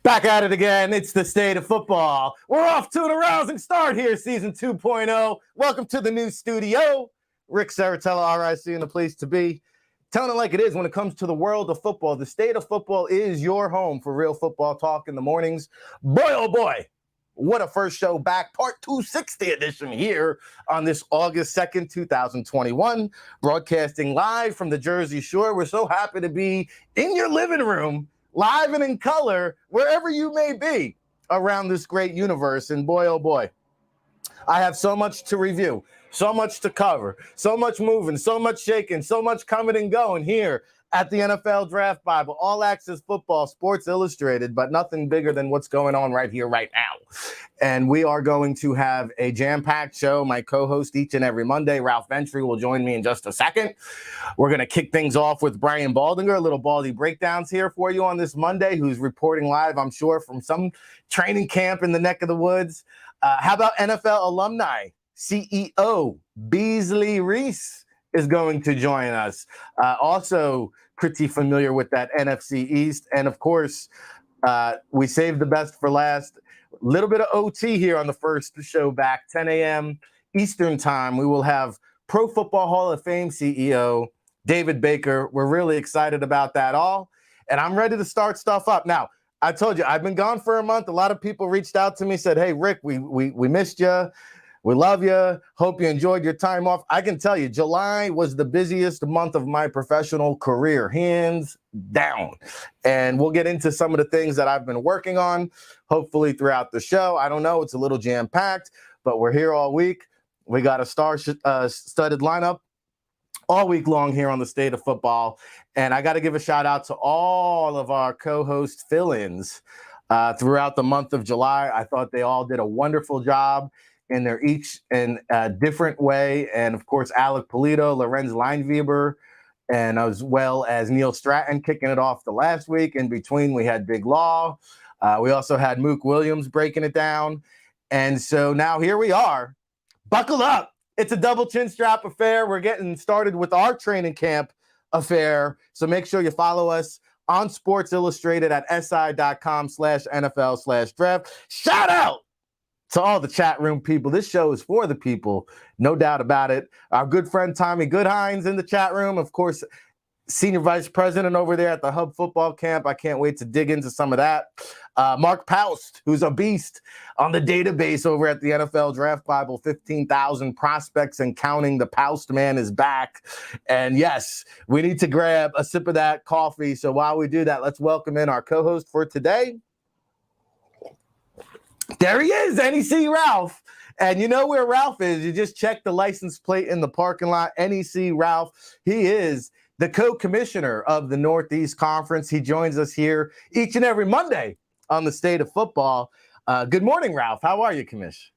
Back at it again. It's the state of football. We're off to an arousing start here, season 2.0. Welcome to the new studio. Rick Saratella, RIC, and the place to be. Telling it like it is when it comes to the world of football. The state of football is your home for real football talk in the mornings. Boy, oh boy, what a first show back. Part 260 edition here on this August 2nd, 2021. Broadcasting live from the Jersey Shore. We're so happy to be in your living room, live and in color, wherever you may be around this great universe. And boy, oh boy, I have so much to review, so much to cover, so much moving, so much shaking, so much coming and going here at the NFL Draft Bible, All Access Football, Sports Illustrated, but nothing bigger than what's going on right here, right now. And we are going to have a jam-packed show. My co-host each and every Monday, Ralph Ventry, will join me in just a second. We're going to kick things off with Brian Baldinger, a little Baldy breakdowns here for you on this Monday, who's reporting live, I'm sure, from some training camp in the neck of the woods. How about NFL alumni? CEO Beasley Reese is going to join us. Also pretty familiar with that NFC East. And of course, we saved the best for last. A little bit of OT here on the first show back, 10 a.m. Eastern time. We will have Pro Football Hall of Fame CEO David Baker. We're really excited about that all. And I'm ready to start stuff up. Now, I told you, I've been gone for a month. A lot of people reached out to me, said, hey, Rick, we missed you. We love you. Hope you enjoyed your time off. I can tell you, July was the busiest month of my professional career, hands down. And we'll get into some of the things that I've been working on, hopefully throughout the show. I don't know. It's a little jam-packed, but we're here all week. We got a star-studded lineup all week long here on the State of Football. And I got to give a shout-out to all of our co-host fill-ins throughout the month of July. I thought they all did a wonderful job in their each in a different way. And of course, Alec Polito, Lorenz Lineweber, and as well as Neil Stratton kicking it off the last week. In between, we had Big Law. We also had Mook Williams breaking it down. And so now here we are. Buckle up. It's a double chin strap affair. We're getting started with our training camp affair. So make sure you follow us on Sports Illustrated at si.com/NFL/draft. Shout out to all the chat room people. This show is for the people, no doubt about it. Our good friend Tommy Goodhines in the chat room, of course, Senior Vice President over there at the Hub Football Camp. I can't wait to dig into some of that. Mark Paust, who's a beast on the database over at the NFL Draft Bible, 15,000 prospects and counting. The Paust man is back. And yes, we need to grab a sip of that coffee. So while we do that, let's welcome in our co-host for today. There he is, NEC Ralph. And you know where Ralph is. You just check the license plate in the parking lot. NEC Ralph. He is the co-commissioner of the Northeast Conference. He joins us here each and every Monday on the State of Football. Good morning, Ralph. How are you, Commish?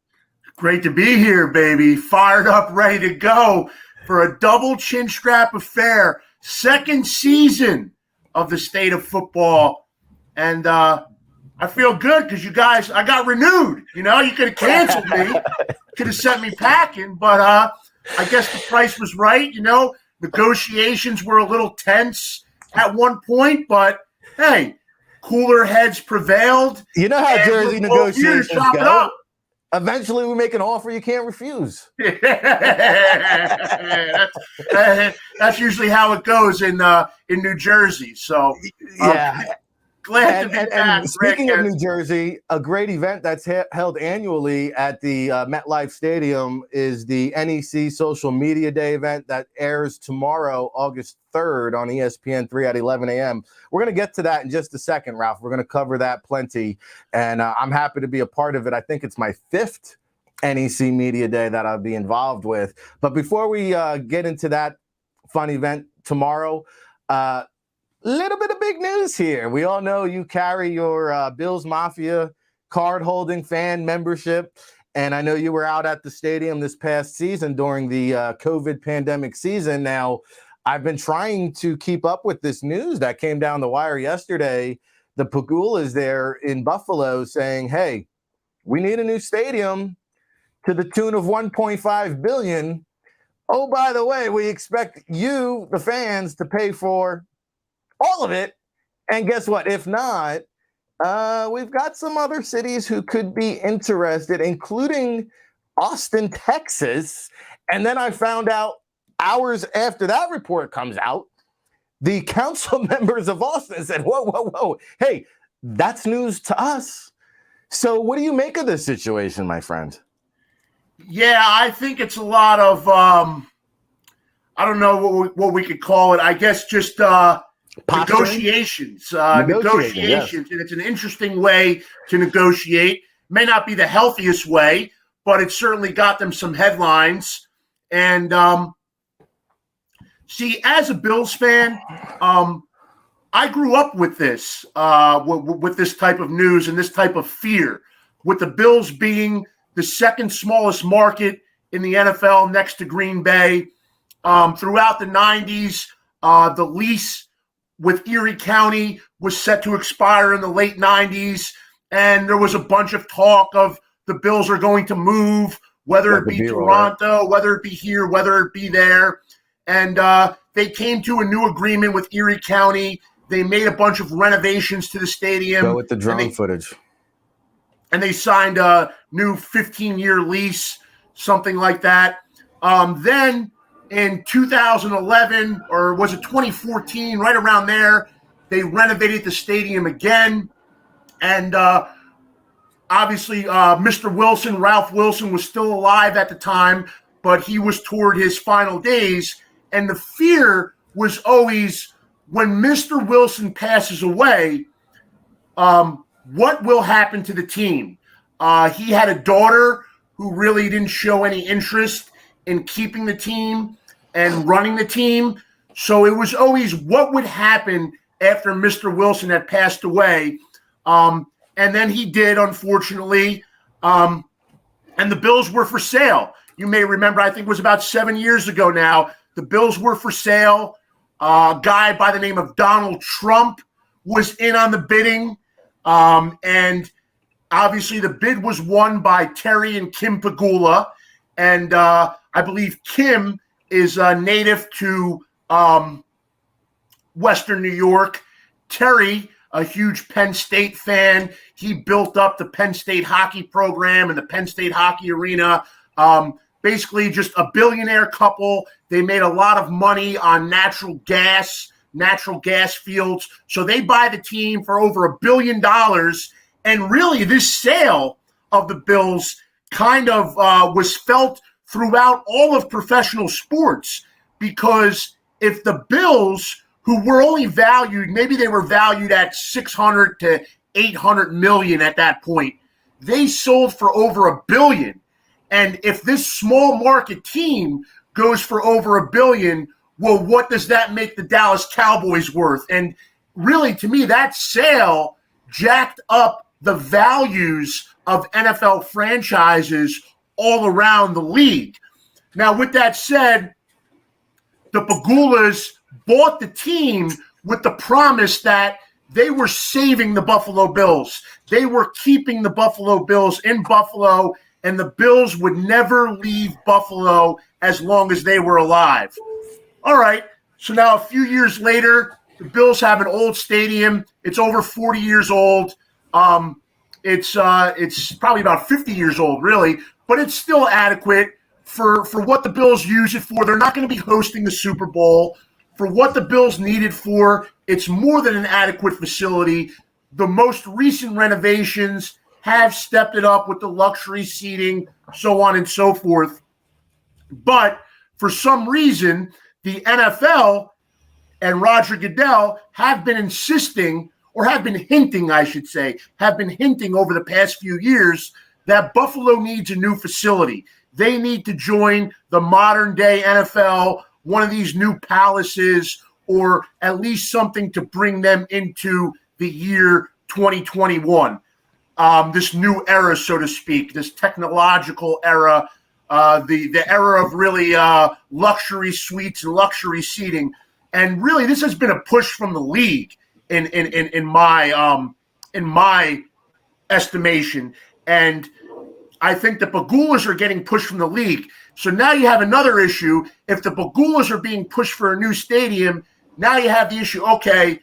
Great to be here, baby. Fired up, ready to go for a double chin strap affair. Second season of the State of Football. And I feel good because you guys, I got renewed. You know, you could have canceled me, could have sent me packing, but I guess the price was right. You know, negotiations were a little tense at one point, but hey, cooler heads prevailed. You know how Jersey negotiations go. Eventually, we make an offer you can't refuse. That's usually how it goes in New Jersey. So yeah. Glad to be back. And speaking of New Jersey, a great event that's held annually at the MetLife Stadium is the NEC Social Media Day event that airs tomorrow, August 3rd on ESPN3 at 11 a.m. We're going to get to that in just a second, Ralph. We're going to cover that plenty, and I'm happy to be a part of it. I think it's my 5th NEC Media Day that I'll be involved with. But before we get into that fun event tomorrow, little bit of big news here. We all know you carry your Bills Mafia card-holding fan membership, and I know you were out at the stadium this past season during the COVID pandemic season. Now, I've been trying to keep up with this news that came down the wire yesterday. The Pagulas there in Buffalo saying, hey, we need a new stadium to the tune of $1.5 billion. Oh, by the way, we expect you, the fans, to pay for all of it. And guess what? If not, We've got some other cities who could be interested, including Austin, Texas. And then I found out hours after that report comes out, the council members of Austin said, whoa, whoa, whoa. Hey, that's news to us. So what do you make of this situation, my friend? Yeah, I think it's a lot of, I don't know what we could call it. I guess just negotiations. Negotiations. Yes. And it's an interesting way to negotiate. May not be the healthiest way, but it certainly got them some headlines. And see, as a Bills fan, I grew up with this type of news and this type of fear, with the Bills being the second smallest market in the NFL next to Green Bay. Throughout the 90s, the lease with Erie County was set to expire in the late 90s, and there was a bunch of talk of the Bills are going to move, whether it be Toronto, right, whether it be here, whether it be there. And they came to a new agreement with Erie County. They made a bunch of renovations to the stadium. Go with the drone footage. And they signed a new 15-year lease, something like that. Then in 2011, or was it 2014, right around there, they renovated the stadium again. And obviously, Mr. Wilson, Ralph Wilson, was still alive at the time, but he was toward his final days. And the fear was always, when Mr. Wilson passes away, what will happen to the team? He had a daughter who really didn't show any interest in keeping the team and running the team. So it was always what would happen after Mr. Wilson had passed away. And then he did, unfortunately. And the Bills were for sale. You may remember, I think it was about 7 years ago now, the Bills were for sale. A guy by the name of Donald Trump was in on the bidding. And obviously the bid was won by Terry and Kim Pegula. And I believe Kim is native to Western New York. Terry, a huge Penn State fan. He built up the Penn State hockey program and the Penn State hockey arena. Basically just a billionaire couple. They made a lot of money on natural gas fields. So they buy the team for over $1 billion. And really, this sale of the Bills kind of was felt throughout all of professional sports, because if the Bills, who were only valued, maybe they were valued at 600 to 800 million at that point, they sold for over $1 billion. And if this small market team goes for over $1 billion, well, what does that make the Dallas Cowboys worth? And really, to me, that sale jacked up the values of NFL franchises all around the league. Now, with that said, the Pegulas bought the team with the promise that they were saving the Buffalo Bills. They were keeping the Buffalo Bills in Buffalo, and the Bills would never leave Buffalo as long as they were alive. All right, so now a few years later, the Bills have an old stadium. It's over 40 years old. It's probably about 50 years old, really, but it's still adequate for what the Bills use it for. They're not going to be hosting the Super Bowl. For what the Bills need it for, it's more than an adequate facility. The most recent renovations have stepped it up with the luxury seating, so on and so forth. But for some reason, the NFL and Roger Goodell have been insisting, or have been hinting, I should say, have been hinting over the past few years that Buffalo needs a new facility. They need to join the modern day NFL, one of these new palaces, or at least something to bring them into the year 2021. This new era, so to speak, this technological era, the era of really luxury suites and luxury seating. And really, this has been a push from the league in my estimation. And I think the Pegulas are getting pushed from the league. So now you have another issue. If the Pegulas are being pushed for a new stadium, now you have the issue, okay,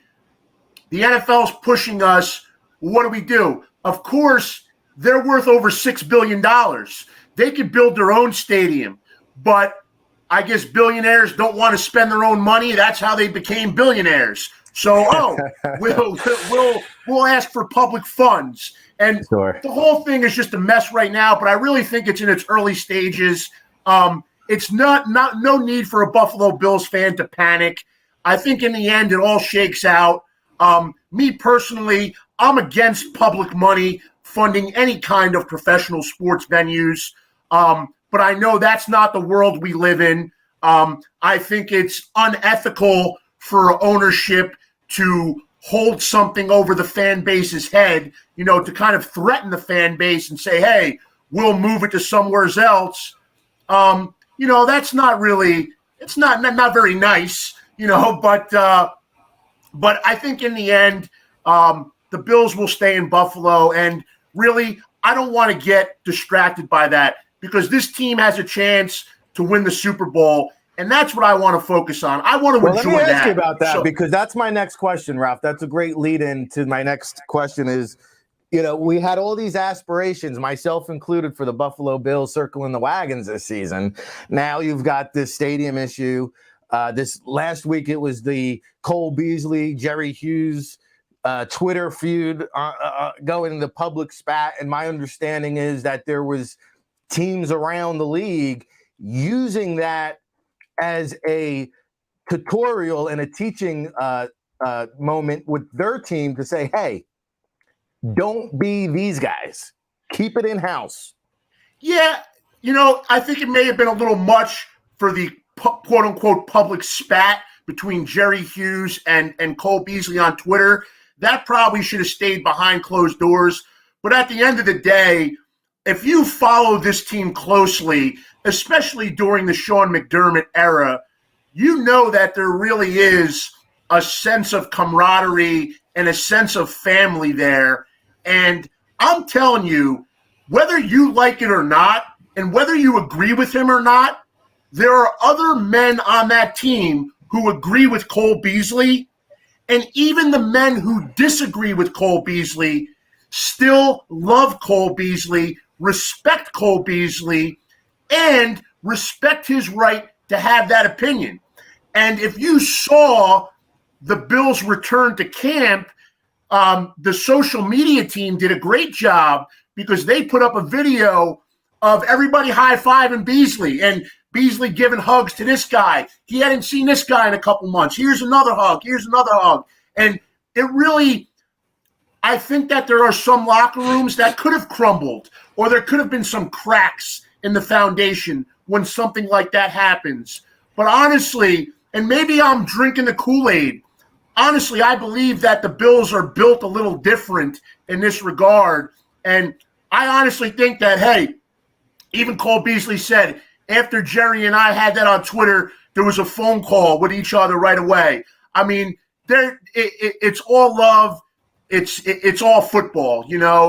the NFL's pushing us. what do we do? Of course, they're worth over $6 billion. They could build their own stadium, but I guess billionaires don't want to spend their own money. That's how they became billionaires. So, we'll ask for public funds. And Sure. The whole thing is just a mess right now, but I really think it's in its early stages. It's no need for a Buffalo Bills fan to panic. I think in the end, it all shakes out. Me personally, I'm against public money funding any kind of professional sports venues. But I know that's not the world we live in. I think it's unethical for ownership to hold something over the fan base's head, to kind of threaten the fan base and say, hey, we'll move it to somewhere else. That's not really, it's not very nice, but I think in the end, the Bills will stay in Buffalo. And really, I don't want to get distracted by that because this team has a chance to win the Super Bowl. And that's what I want to focus on. I want to enjoy that. Let me ask you about that because that's my next question, Ralph. That's a great lead-in to my next question is, we had all these aspirations, myself included, for the Buffalo Bills circling the wagons this season. Now you've got this stadium issue. This last week it was the Cole Beasley, Jerry Hughes Twitter feud going the public spat. And my understanding is that there was teams around the league using that as a tutorial and a teaching moment with their team to say, hey, don't be these guys. Keep it in-house. Yeah, I think it may have been a little much for the quote-unquote public spat between Jerry Hughes and Cole Beasley on Twitter. That probably should have stayed behind closed doors. But at the end of the day, if you follow this team closely, especially during the Sean McDermott era, you know that there really is a sense of camaraderie and a sense of family there. And I'm telling you, whether you like it or not, and whether you agree with him or not, there are other men on that team who agree with Cole Beasley. And even the men who disagree with Cole Beasley still love Cole Beasley, respect Cole Beasley, and respect his right to have that opinion. And if you saw the Bills return to camp, the social media team did a great job because they put up a video of everybody high-fiving Beasley and Beasley giving hugs to this guy. He hadn't seen this guy in a couple months. Here's another hug. Here's another hug. And it really, I think that there are some locker rooms that could have crumbled or there could have been some cracks in the foundation when something like that happens. But honestly, and maybe I'm drinking the Kool-Aid, honestly, I believe that the Bills are built a little different in this regard. And I honestly think that, hey, even Cole Beasley said, after Jerry and I had that on Twitter, there was a phone call with each other right away. I mean, it's all love. It's all football,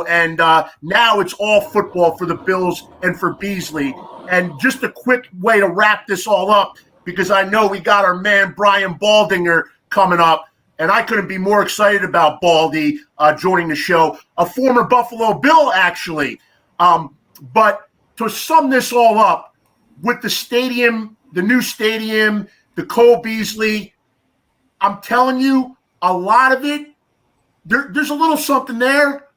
and now it's all football for the Bills and for Beasley. And just a quick way to wrap this all up, because I know we got our man Brian Baldinger coming up, and I couldn't be more excited about Baldy joining the show, a former Buffalo Bill, actually. But to sum this all up, with the stadium, the new stadium, the Cole Beasley, I'm telling you, a lot of it, there's a little something there,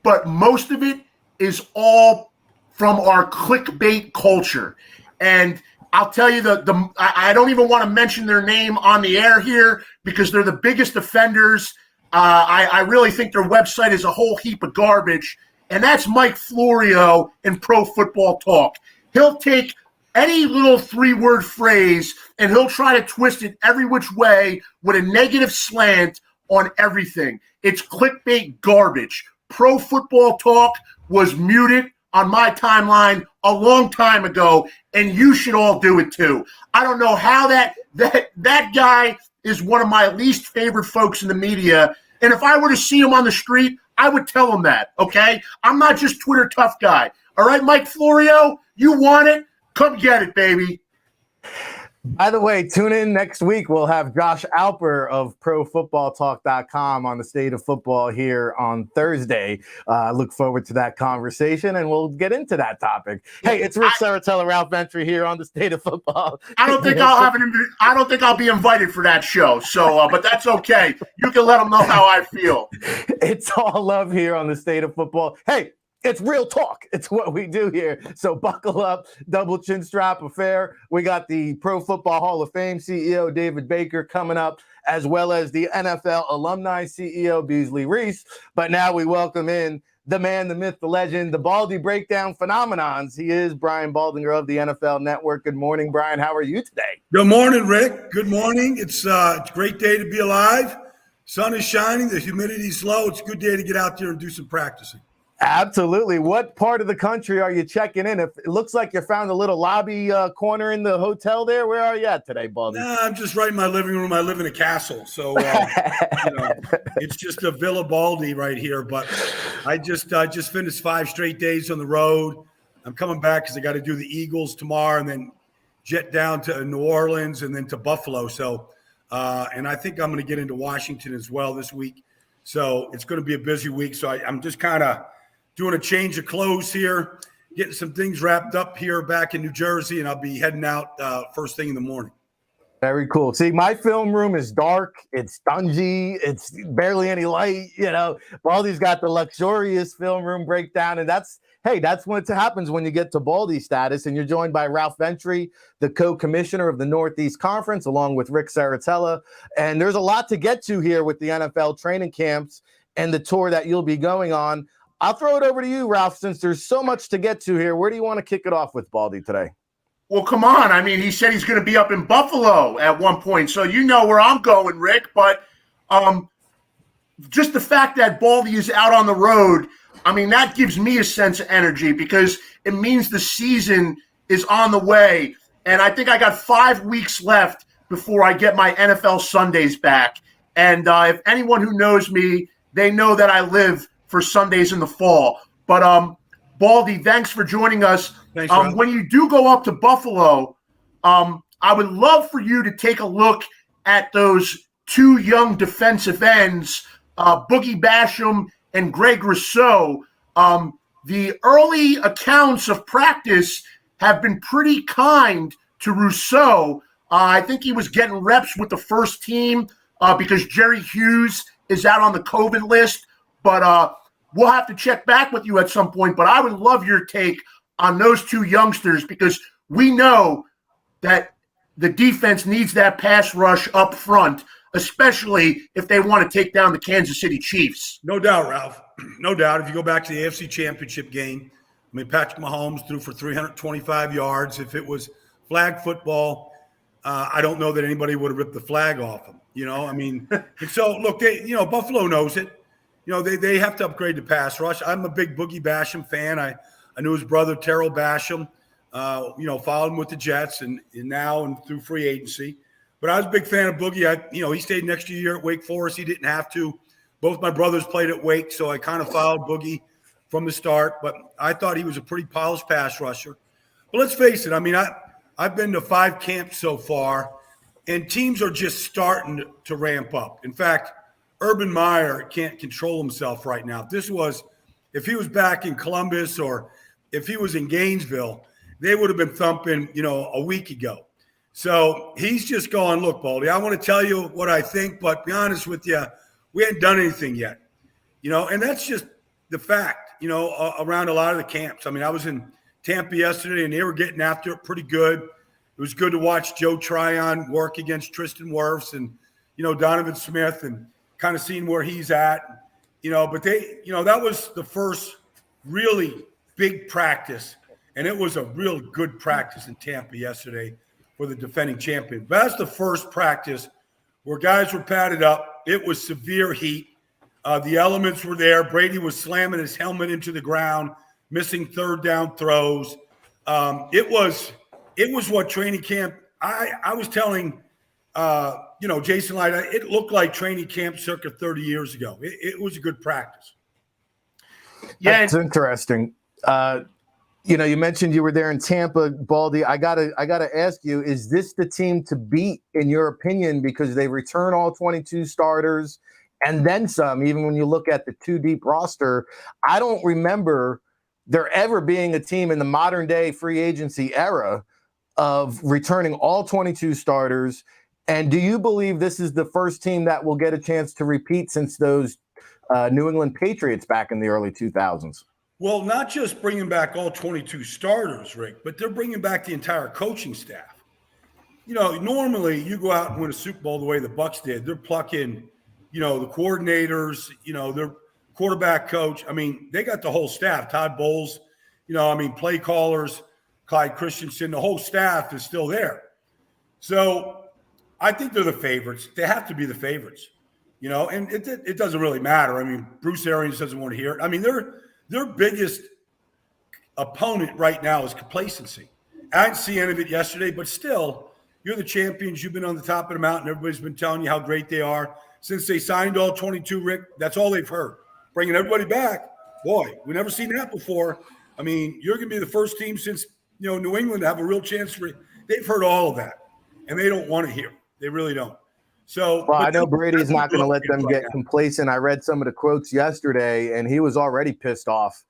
but most of it is all from our clickbait culture. And I'll tell you, I don't even want to mention their name on the air here because they're the biggest offenders. I really think their website is a whole heap of garbage, and that's Mike Florio in Pro Football Talk. He'll take any little 3-word phrase and he'll try to twist it every which way with a negative slant on everything. It's clickbait garbage. Pro Football Talk was muted on my timeline a long time ago, and you should all do it too. I don't know how that guy is one of my least favorite folks in the media, and if I were to see him on the street, I would tell him that, okay? I'm not just Twitter tough guy. All right, Mike Florio, you want it? Come get it, baby. By the way, tune in next week. We'll have Josh Alper of ProFootballTalk.com on the state of football here on Thursday. Look forward to that conversation, and we'll get into that topic. Hey, it's Rick Saratella, Ralph Ventry here on the state of football. I don't think I don't think I'll be invited for that show. So, but that's okay. You can let them know how I feel. It's all love here on the state of football. Hey, it's real talk. It's what we do here. So buckle up, double chin strap affair. We got the Pro Football Hall of Fame CEO, David Baker, coming up, as well as the NFL alumni CEO, Beasley Reese. But now we welcome in the man, the myth, the legend, the Baldy breakdown phenomenons. He is Brian Baldinger of the NFL Network. Good morning, Brian. How are you today? Good morning, Rick. Good morning. It's a great day to be alive. Sun is shining. The humidity's low. It's a good day to get out there and do some practicing. Absolutely. What part of the country are you checking in? If it looks like you found a little lobby corner in the hotel there, where are you at today, Baldy? Nah, I'm just right in my living room. I live in a castle, so it's just a Villa Baldy right here. But I just finished 5 straight days on the road. I'm coming back because I got to do the Eagles tomorrow, and then jet down to New Orleans and then to Buffalo. So, and I think I'm going to get into Washington as well this week. So it's going to be a busy week. So I'm just kind of doing a change of clothes here, getting some things wrapped up here back in New Jersey, and I'll be heading out first thing in the morning. Very cool. See, my film room is dark. It's dungy. It's barely any light. You know, Baldy's got the luxurious film room breakdown, and that's what happens when you get to Baldy status. And you're joined by Ralph Ventry, the co-commissioner of the Northeast Conference, along with Rick Saratella. And there's a lot to get to here with the NFL training camps and the tour that you'll be going on. I'll throw it over to you, Ralph, since there's so much to get to here. Where do you want to kick it off with, Baldy, today? Well, come on. I mean, he said he's going to be up in Buffalo at one point, so you know where I'm going, Rick. But just the fact that Baldy is out on the road, I mean, that gives me a sense of energy because it means the season is on the way. And I think I got 5 weeks left before I get my NFL Sundays back. And if anyone who knows me, they know that I live for Sundays in the fall. But Baldy, thanks for joining us. Thanks, when you do go up to Buffalo, I would love for you to take a look at those 2 young defensive ends, Boogie Basham and Greg Rousseau. The early accounts of practice have been pretty kind to Rousseau. I think he was getting reps with the first team because Jerry Hughes is out on the COVID list. But we'll have to check back with you at some point. But I would love your take on those 2 youngsters because we know that the defense needs that pass rush up front, especially if they want to take down the Kansas City Chiefs. No doubt, Ralph. No doubt. If you go back to the AFC Championship game, I mean, Patrick Mahomes threw for 325 yards. If it was flag football, I don't know that anybody would have ripped the flag off him. You know, I mean, and so look, Buffalo knows it. You know, they have to upgrade the pass rush. I'm a big Boogie Basham fan. I knew his brother, Terrell Basham, followed him with the Jets and now and through free agency. But I was a big fan of Boogie. He stayed an extra year at Wake Forest. He didn't have to. Both my brothers played at Wake, so I kind of followed Boogie from the start. But I thought he was a pretty polished pass rusher. But let's face it. I mean, I've been to 5 camps so far, and teams are just starting to ramp up. In fact, Urban Meyer can't control himself right now. If he was back in Columbus or if he was in Gainesville, they would have been thumping, a week ago. So he's just going, look, Baldy, I want to tell you what I think, but be honest with you, we hadn't done anything yet. And that's just the fact, around a lot of the camps. I mean, I was in Tampa yesterday, and they were getting after it pretty good. It was good to watch Joe Tryon work against Tristan Wirfs and, Donovan Smith and kind of seeing where he's at, but that was the first really big practice. And it was a real good practice in Tampa yesterday for the defending champion. But that's the first practice where guys were padded up. It was severe heat. The elements were there. Brady was slamming his helmet into the ground, missing third down throws. It was what training camp. I was telling Jason Light, it looked like training camp circa 30 years ago. It was a good practice. Yeah, it's interesting. You mentioned you were there in Tampa, Baldy. I gotta ask you: is this the team to beat, in your opinion? Because they return all 22 starters and then some. Even when you look at the two deep roster, I don't remember there ever being a team in the modern day free agency era of returning all 22 starters. And do you believe this is the first team that will get a chance to repeat since those New England Patriots back in the early 2000s? Well, not just bringing back all 22 starters, Rick, but they're bringing back the entire coaching staff. Normally you go out and win a Super Bowl the way the Bucs did. They're plucking, the coordinators, their quarterback coach. I mean, they got the whole staff. Todd Bowles, play callers, Clyde Christensen, the whole staff is still there. So I think they're the favorites. They have to be the favorites, and it doesn't really matter. I mean, Bruce Arians doesn't want to hear it. I mean, their biggest opponent right now is complacency. I didn't see any of it yesterday, but still, you're the champions. You've been on the top of the mountain. Everybody's been telling you how great they are. Since they signed all 22, Rick, that's all they've heard. Bringing everybody back. Boy, we never seen that before. I mean, you're going to be the first team since, New England to have a real chance for it. They've heard all of that, and they don't want to hear it. They really don't. So, well, I know Brady's not going to let them get complacent. I read some of the quotes yesterday, and he was already pissed off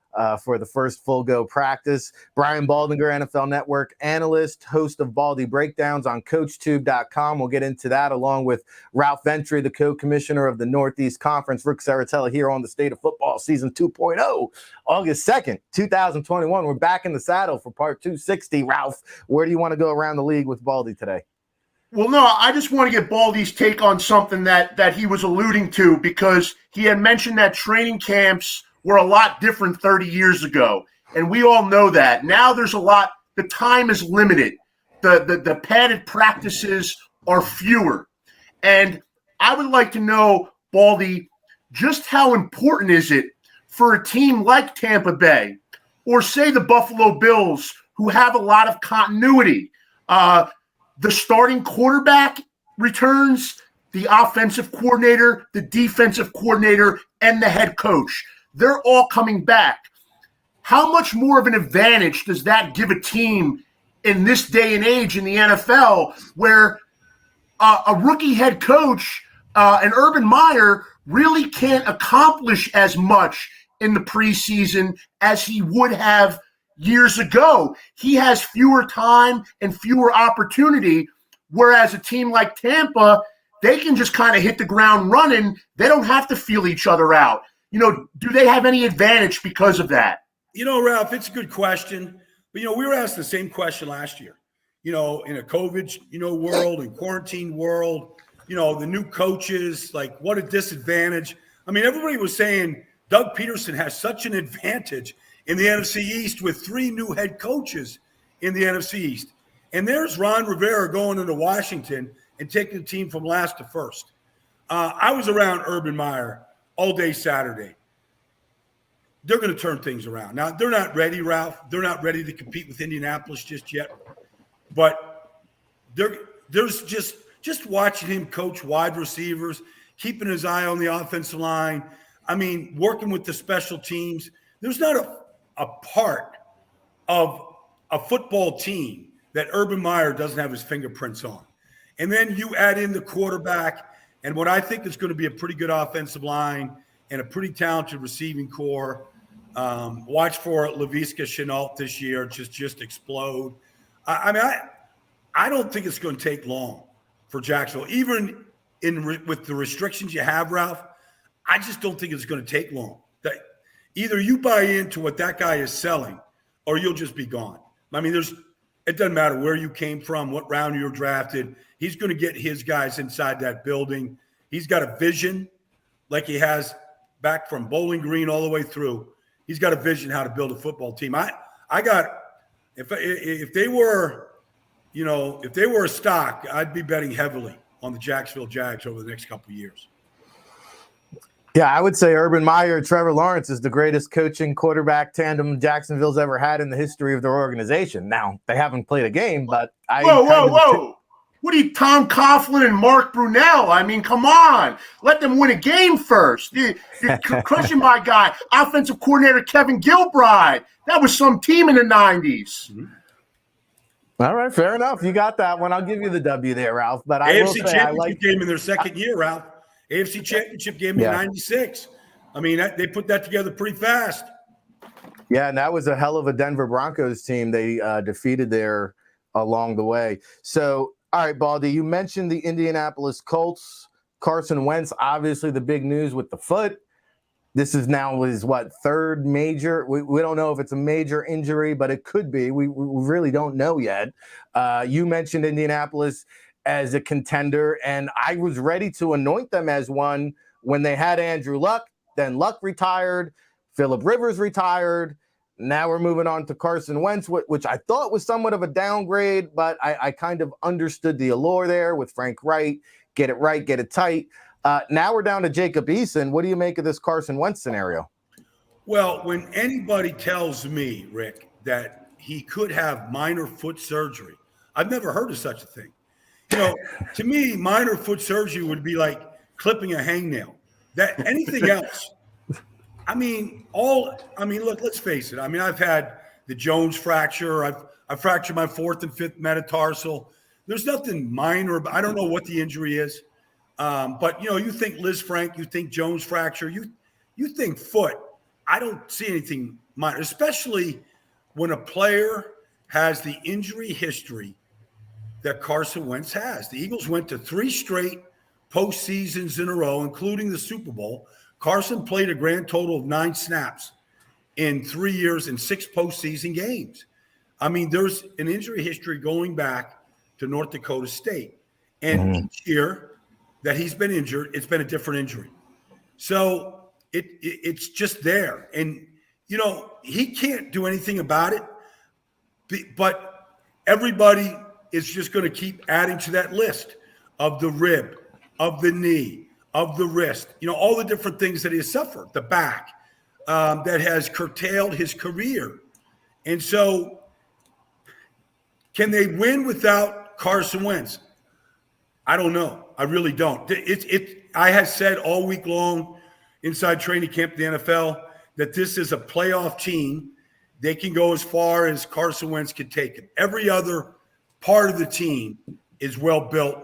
for the first full go practice. Brian Baldinger, NFL Network analyst, host of Baldy Breakdowns on CoachTube.com. We'll get into that along with Ralph Ventry, the co-commissioner of the Northeast Conference. Rick Saratella here on the State of Football Season 2.0, August 2nd, 2021. We're back in the saddle for part 260. Ralph, where do you want to go around the league with Baldy today? Well, no, I just want to get Baldy's take on something that he was alluding to, because he had mentioned that training camps were a lot different 30 years ago. And we all know that. Now there's a lot, the time is limited. The padded practices are fewer. And I would like to know, Baldy, just how important is it for a team like Tampa Bay, or say the Buffalo Bills, who have a lot of continuity? The starting quarterback returns, the offensive coordinator, the defensive coordinator, and the head coach. They're all coming back. How much more of an advantage does that give a team in this day and age in the NFL, where a rookie head coach, an Urban Meyer, really can't accomplish as much in the preseason as he would have years ago? He has fewer time and fewer opportunity, whereas a team like Tampa, they can just kind of hit the ground running. They don't have to feel each other out. Do they have any advantage because of that? Ralph, it's a good question. But, we were asked the same question last year. In a COVID, world and quarantine world, the new coaches, like, what a disadvantage. I mean, everybody was saying Doug Peterson has such an advantage in the NFC East with 3 new head coaches in the NFC East. And there's Ron Rivera going into Washington and taking the team from last to first. I was around Urban Meyer all day Saturday. They're going to turn things around. Now, they're not ready, Ralph. They're not ready to compete with Indianapolis just yet. But there's just watching him coach wide receivers, keeping his eye on the offensive line. I mean, working with the special teams. There's not a part of a football team that Urban Meyer doesn't have his fingerprints on. And then you add in the quarterback and what I think is going to be a pretty good offensive line and a pretty talented receiving core. Watch for Laviska Shenault this year just explode. I don't think it's going to take long for Jacksonville, even with the restrictions you have, Ralph. I just don't think it's going to take long. Either you buy into what that guy is selling, or you'll just be gone. I mean, it doesn't matter where you came from, what round you were drafted. He's going to get his guys inside that building. He's got a vision, like he has back from Bowling Green all the way through. He's got a vision how to build a football team. If they were a stock, I'd be betting heavily on the Jacksonville Jags over the next couple of years. Yeah, I would say Urban Meyer and Trevor Lawrence is the greatest coaching quarterback tandem Jacksonville's ever had in the history of their organization. Now, they haven't played a game, but Whoa. What are you, Tom Coughlin and Mark Brunell? I mean, come on. Let them win a game first. You're crushing my guy, offensive coordinator Kevin Gilbride. That was some team in the 90s. Mm-hmm. All right, fair enough. You got that one. I'll give you the W there, Ralph. But I will AFC say Championship game in their second year, Ralph. AFC Championship game in 96. I mean, they put that together pretty fast. Yeah, and that was a hell of a Denver Broncos team they defeated there along the way. So, all right, Baldy, you mentioned the Indianapolis Colts. Carson Wentz, obviously the big news with the foot. This is now his, third major? We don't know if it's a major injury, but it could be. We really don't know yet. You mentioned Indianapolis as a contender, and I was ready to anoint them as one when they had Andrew Luck. Then Luck retired. Phillip Rivers retired. Now we're moving on to Carson Wentz, which I thought was somewhat of a downgrade, but I kind of understood the allure there with Frank Wright. Get it right, get it tight. Now we're down to Jacob Eason. What do you make of this Carson Wentz scenario? Well, when anybody tells me, Rick, that he could have minor foot surgery, I've never heard of such a thing. You know, to me, minor foot surgery would be like clipping a hangnail. That anything else. Look, let's face it. I mean, I've had the Jones fracture. I've fractured my fourth and fifth metatarsal. There's nothing minor. I don't know what the injury is. But, you think Liz Frank, you think Jones fracture, you think foot. I don't see anything minor, especially when a player has the injury history that Carson Wentz has. The Eagles went to 3 straight postseasons in a row, including the Super Bowl. Carson played a grand total of 9 snaps in 3 years and 6 postseason games. I mean, there's an injury history going back to North Dakota State. And each year that he's been injured, it's been a different injury. So it's just there. And, he can't do anything about it. But everybody is just going to keep adding to that list of the rib, of the knee, of the wrist, all the different things that he has suffered, the back, that has curtailed his career. And so can they win without Carson Wentz? I don't know. I really don't. I have said all week long inside training camp in the NFL that this is a playoff team. They can go as far as Carson Wentz can take it. Every other part of the team is well-built,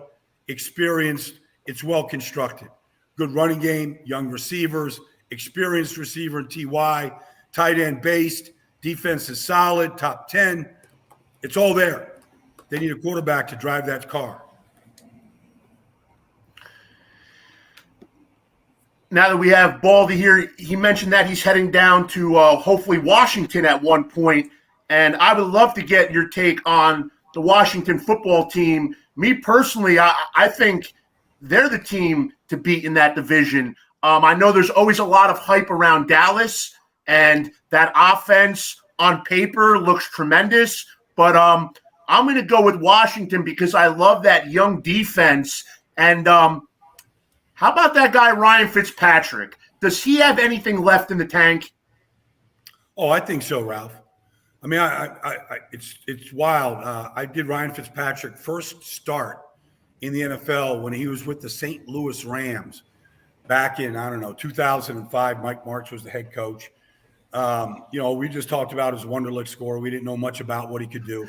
experienced, it's well-constructed. Good running game, young receivers, experienced receiver in T.Y., tight end based, defense is solid, top 10. It's all there. They need a quarterback to drive that car. Now that we have Baldy here, he mentioned that he's heading down to hopefully Washington at one point, and I would love to get your take on the Washington football team. Me personally, I think they're the team to beat in that division. I know there's always a lot of hype around Dallas, and that offense on paper looks tremendous, but I'm going to go with Washington because I love that young defense. And how about that guy, Ryan Fitzpatrick? Does he have anything left in the tank? Oh, I think so, Ralph. I mean, it's wild. I did Ryan Fitzpatrick first start in the NFL when he was with the St. Louis Rams back in, 2005. Mike Martz was the head coach. We just talked about his Wonderlic score. We didn't know much about what he could do.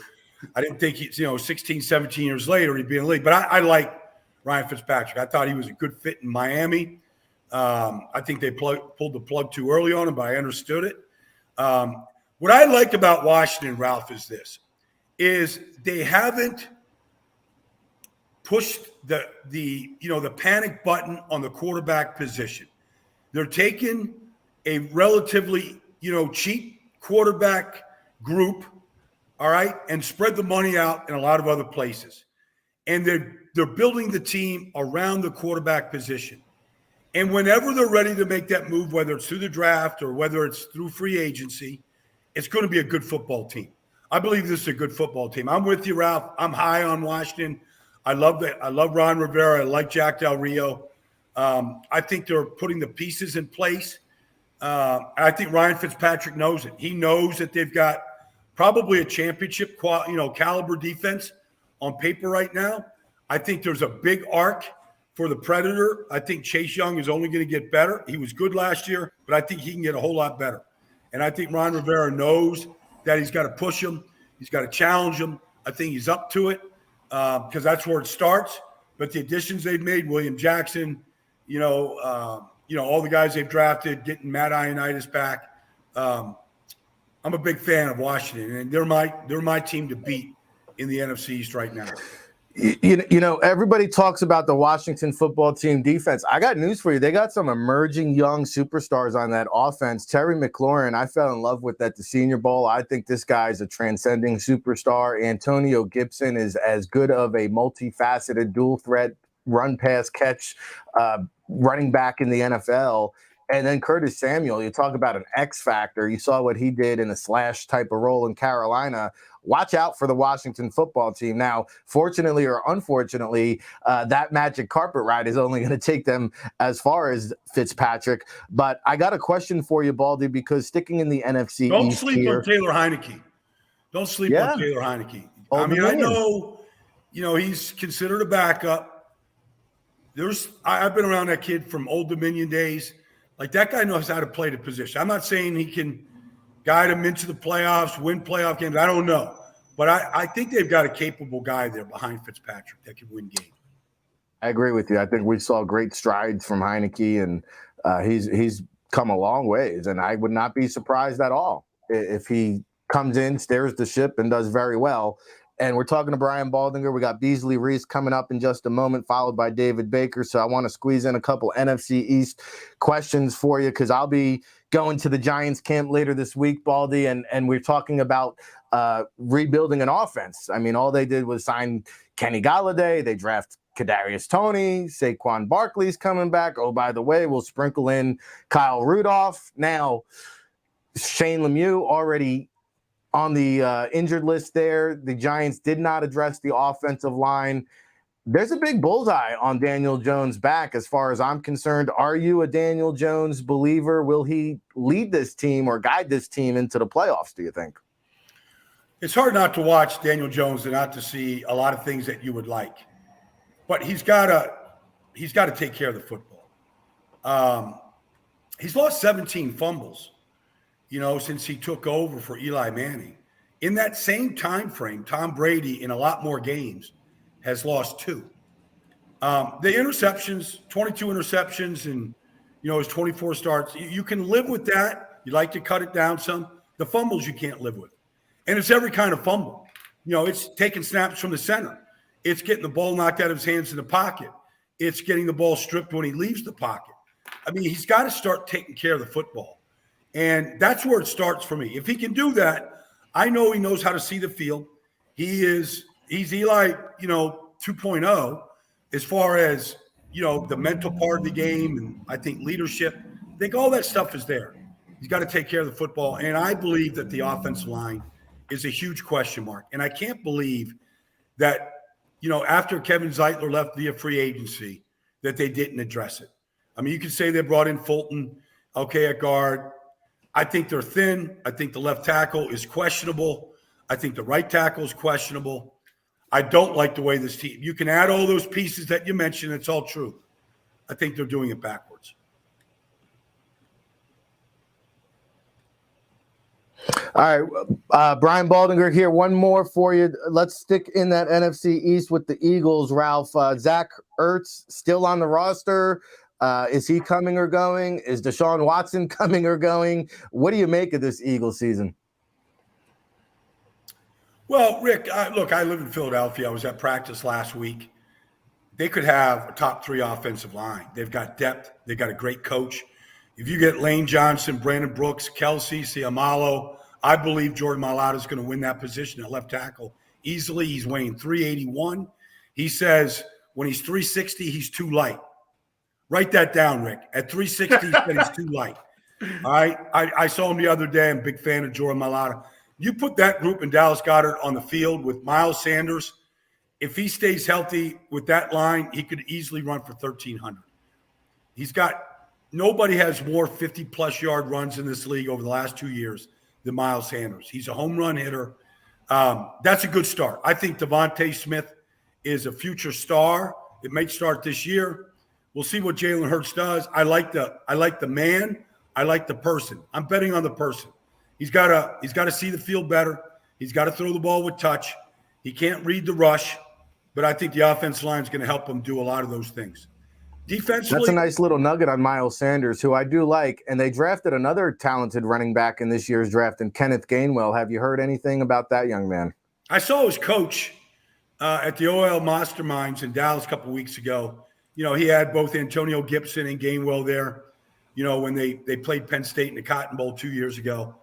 I didn't think 16, 17 years later he'd be in the league. But I like Ryan Fitzpatrick. I thought he was a good fit in Miami. I think they pulled the plug too early on him, but I understood it. What I like about Washington, Ralph, is they haven't pushed the panic button on the quarterback position. They're taking a relatively cheap quarterback group, all right, and spread the money out in a lot of other places. And they're building the team around the quarterback position. And whenever they're ready to make that move, whether it's through the draft or whether it's through free agency, it's going to be a good football team. I believe this is a good football team. I'm with you, Ralph. I'm high on Washington. I love that. I love Ron Rivera. I like Jack Del Rio. I think they're putting the pieces in place. I think Ryan Fitzpatrick knows it. He knows that they've got probably a championship caliber defense on paper right now. I think there's a big arc for the Predator. I think Chase Young is only going to get better. He was good last year, but I think he can get a whole lot better. And I think Ron Rivera knows that he's got to push him. He's got to challenge him. I think he's up to it because that's where it starts. But the additions they've made, William Jackson, all the guys they've drafted, getting Matt Ioannidis back. I'm a big fan of Washington, and they're my team to beat in the NFC East right now. Everybody talks about the Washington football team defense. I got news for you. They got some emerging young superstars on that offense. Terry McLaurin, I fell in love with at the Senior Bowl. I think this guy's a transcending superstar. Antonio Gibson is as good of a multifaceted dual threat run, pass, catch running back in the NFL. And then Curtis Samuel, you talk about an X factor. You saw what he did in a slash type of role in Carolina. Watch out for the Washington football team. Now, fortunately or unfortunately, that magic carpet ride is only going to take them as far as Fitzpatrick. But I got a question for you, Baldy, because sticking in the NFC Don't East sleep here, on Taylor Heineke. Don't sleep on Taylor Heineke. Old I Dominion. know, he's considered a backup. I've been around that kid from Old Dominion days. Like, that guy knows how to play the position. I'm not saying he can guide them into the playoffs, win playoff games. I don't know. But I think they've got a capable guy there behind Fitzpatrick that can win games. I agree with you. I think we saw great strides from Heineke, and he's come a long ways. And I would not be surprised at all if he comes in, steers the ship, and does very well. And we're talking to Brian Baldinger. We got Beasley Reese coming up in just a moment, followed by David Baker. So I want to squeeze in a couple NFC East questions for you because I'll be going to the Giants camp later this week, Baldy, and we're talking about rebuilding an offense. I mean, all they did was sign Kenny Golladay. They draft Kadarius Toney. Saquon Barkley's coming back. Oh, by the way, we'll sprinkle in Kyle Rudolph. Now, Shane Lemieux already on the injured list there. The Giants did not address the offensive line. There's a big bullseye on Daniel Jones' back as far as I'm concerned. Are you a Daniel Jones believer? Will he lead this team or guide this team into the playoffs, do you think? It's hard not to watch Daniel Jones and not to see a lot of things that you would like. But he's got to take care of the football. He's lost 17 fumbles, since he took over for Eli Manning. In that same time frame, Tom Brady, in a lot more games, has lost 2. The interceptions, 22 interceptions, and his 24 starts. You can live with that. You like to cut it down some. The fumbles you can't live with, and it's every kind of fumble. It's taking snaps from the center. It's getting the ball knocked out of his hands in the pocket. It's getting the ball stripped when he leaves the pocket. I mean, he's got to start taking care of the football. And that's where it starts for me. If he can do that, I know he knows how to see the field. He's Eli, 2.0 as far as, the mental part of the game. And I think leadership, I think all that stuff is there. He's got to take care of the football. And I believe that the offensive line is a huge question mark. And I can't believe that, after Kevin Zeitler left via free agency, that they didn't address it. I mean, you could say they brought in Fulton, at guard. I think they're thin. I think the left tackle is questionable. I think the right tackle is questionable. I don't like the way this team – you can add all those pieces that you mentioned. It's all true. I think they're doing it backwards. All right, Brian Baldinger here. One more for you. Let's stick in that NFC East with the Eagles, Ralph. Zach Ertz still on the roster. Is he coming or going? Is Deshaun Watson coming or going? What do you make of this Eagles season? Well, Rick, I live in Philadelphia. I was at practice last week. They could have a top 3 offensive line. They've got depth. They've got a great coach. If you get Lane Johnson, Brandon Brooks, Kelsey, Siamalo, I believe Jordan Mailata is going to win that position at left tackle easily. He's weighing 381. He says when he's 360, he's too light. Write that down, Rick. At 360, he said he's too light. All right? I saw him the other day. I'm a big fan of Jordan Mailata. You put that group in Dallas Goedert on the field with Miles Sanders. If he stays healthy with that line, he could easily run for 1,300. Nobody has more 50-plus yard runs in this league over the last 2 years than Miles Sanders. He's a home run hitter. That's a good start. I think Devontae Smith is a future star. It might start this year. We'll see what Jalen Hurts does. I like the man. I like the person. I'm betting on the person. He's got to see the field better. He's got to throw the ball with touch. He can't read the rush, but I think the offensive line is going to help him do a lot of those things. Defensively, that's a nice little nugget on Miles Sanders, who I do like. And they drafted another talented running back in this year's draft, in Kenneth Gainwell. Have you heard anything about that young man? I saw his coach at the OL Masterminds in Dallas a couple weeks ago. You know, he had both Antonio Gibson and Gainwell there, you know, when they played Penn State in the Cotton Bowl 2 years ago.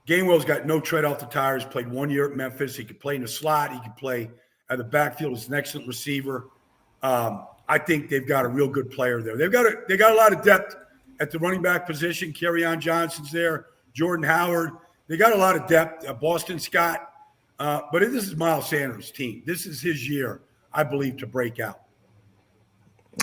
Gainwell's got no tread off the tires, played 1 year at Memphis. He could play in the slot. He could play at the backfield. He's an excellent receiver. I think they've got a real good player there. They got a lot of depth at the running back position. Kerryon Johnson's there, Jordan Howard. They got a lot of depth. Boston Scott. But this is Miles Sanders' team. This is his year, I believe, to break out.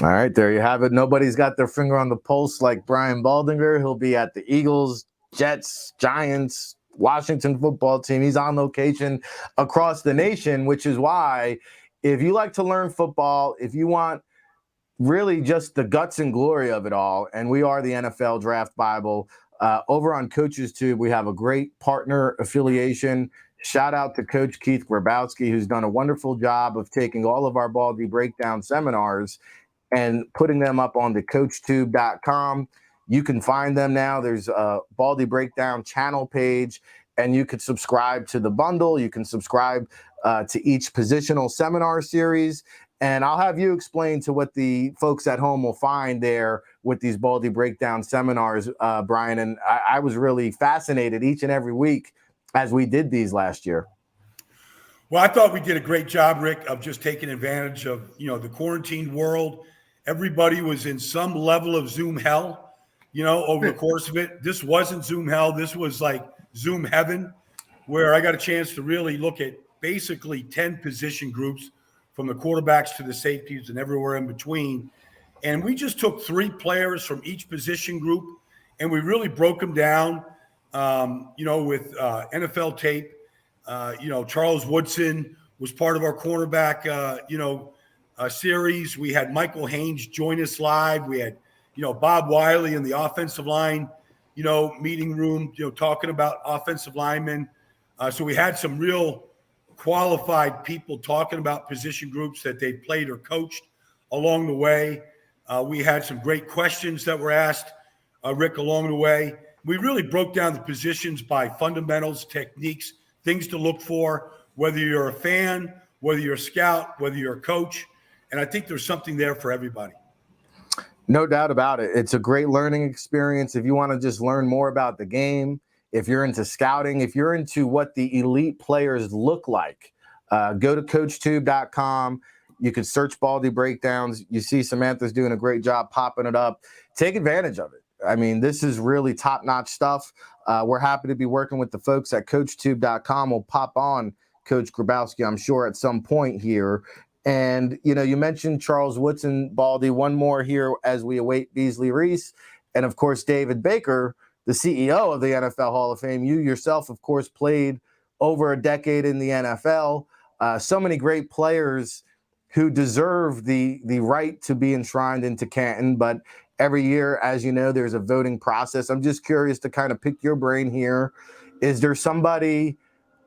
All right, there you have it. Nobody's got their finger on the pulse like Brian Baldinger. He'll be at the Eagles, Jets, Giants, Washington football team. He's on location across the nation, which is why if you like to learn football, if you want really just the guts and glory of it all, and we are the NFL Draft Bible, over on Coach's Tube, we have a great partner affiliation. Shout out to Coach Keith Grabowski, who's done a wonderful job of taking all of our Baldy Breakdown seminars and putting them up on the coachtube.com. You can find them now. There's a Baldy Breakdown channel page, and you could subscribe to the bundle. You can subscribe to each positional seminar series. And I'll have you explain to what the folks at home will find there with these Baldy Breakdown seminars, Brian. And I was really fascinated each and every week as we did these last year. Well, I thought we did a great job, Rick, of just taking advantage of, you know, the quarantine world. Everybody was in some level of Zoom hell, you know, over the course of it. This wasn't Zoom hell. This was like Zoom heaven, where I got a chance to really look at basically 10 position groups, from the quarterbacks to the safeties and everywhere in between. And we just took 3 players from each position group, and we really broke them down, you know, with NFL tape. You know, Charles Woodson was part of our cornerback, series. We had Michael Haynes join us live. We had, you know, Bob Wiley in the offensive line, you know, meeting room, you know, talking about offensive linemen. So we had some real qualified people talking about position groups that they played or coached along the way. We had some great questions that were asked, Rick, along the way. We really broke down the positions by fundamentals, techniques, things to look for, whether you're a fan, whether you're a scout, whether you're a coach. And I think there's something there for everybody. No doubt about it. It's a great learning experience. If you want to just learn more about the game, if you're into scouting, if you're into what the elite players look like, go to coachtube.com. You can search Baldy Breakdowns. You see Samantha's doing a great job popping it up. Take advantage of it. I mean, this is really top-notch stuff. We're happy to be working with the folks at coachtube.com. We'll pop on Coach Grabowski, I'm sure, at some point here. And, you know, you mentioned Charles Woodson, Baldy. One more here as we await Beasley Reese. And, of course, David Baker, the CEO of the NFL Hall of Fame. You yourself, of course, played over a decade in the NFL. So many great players who deserve the right to be enshrined into Canton. But every year, as you know, there's a voting process. I'm just curious to kind of pick your brain here. Is there somebody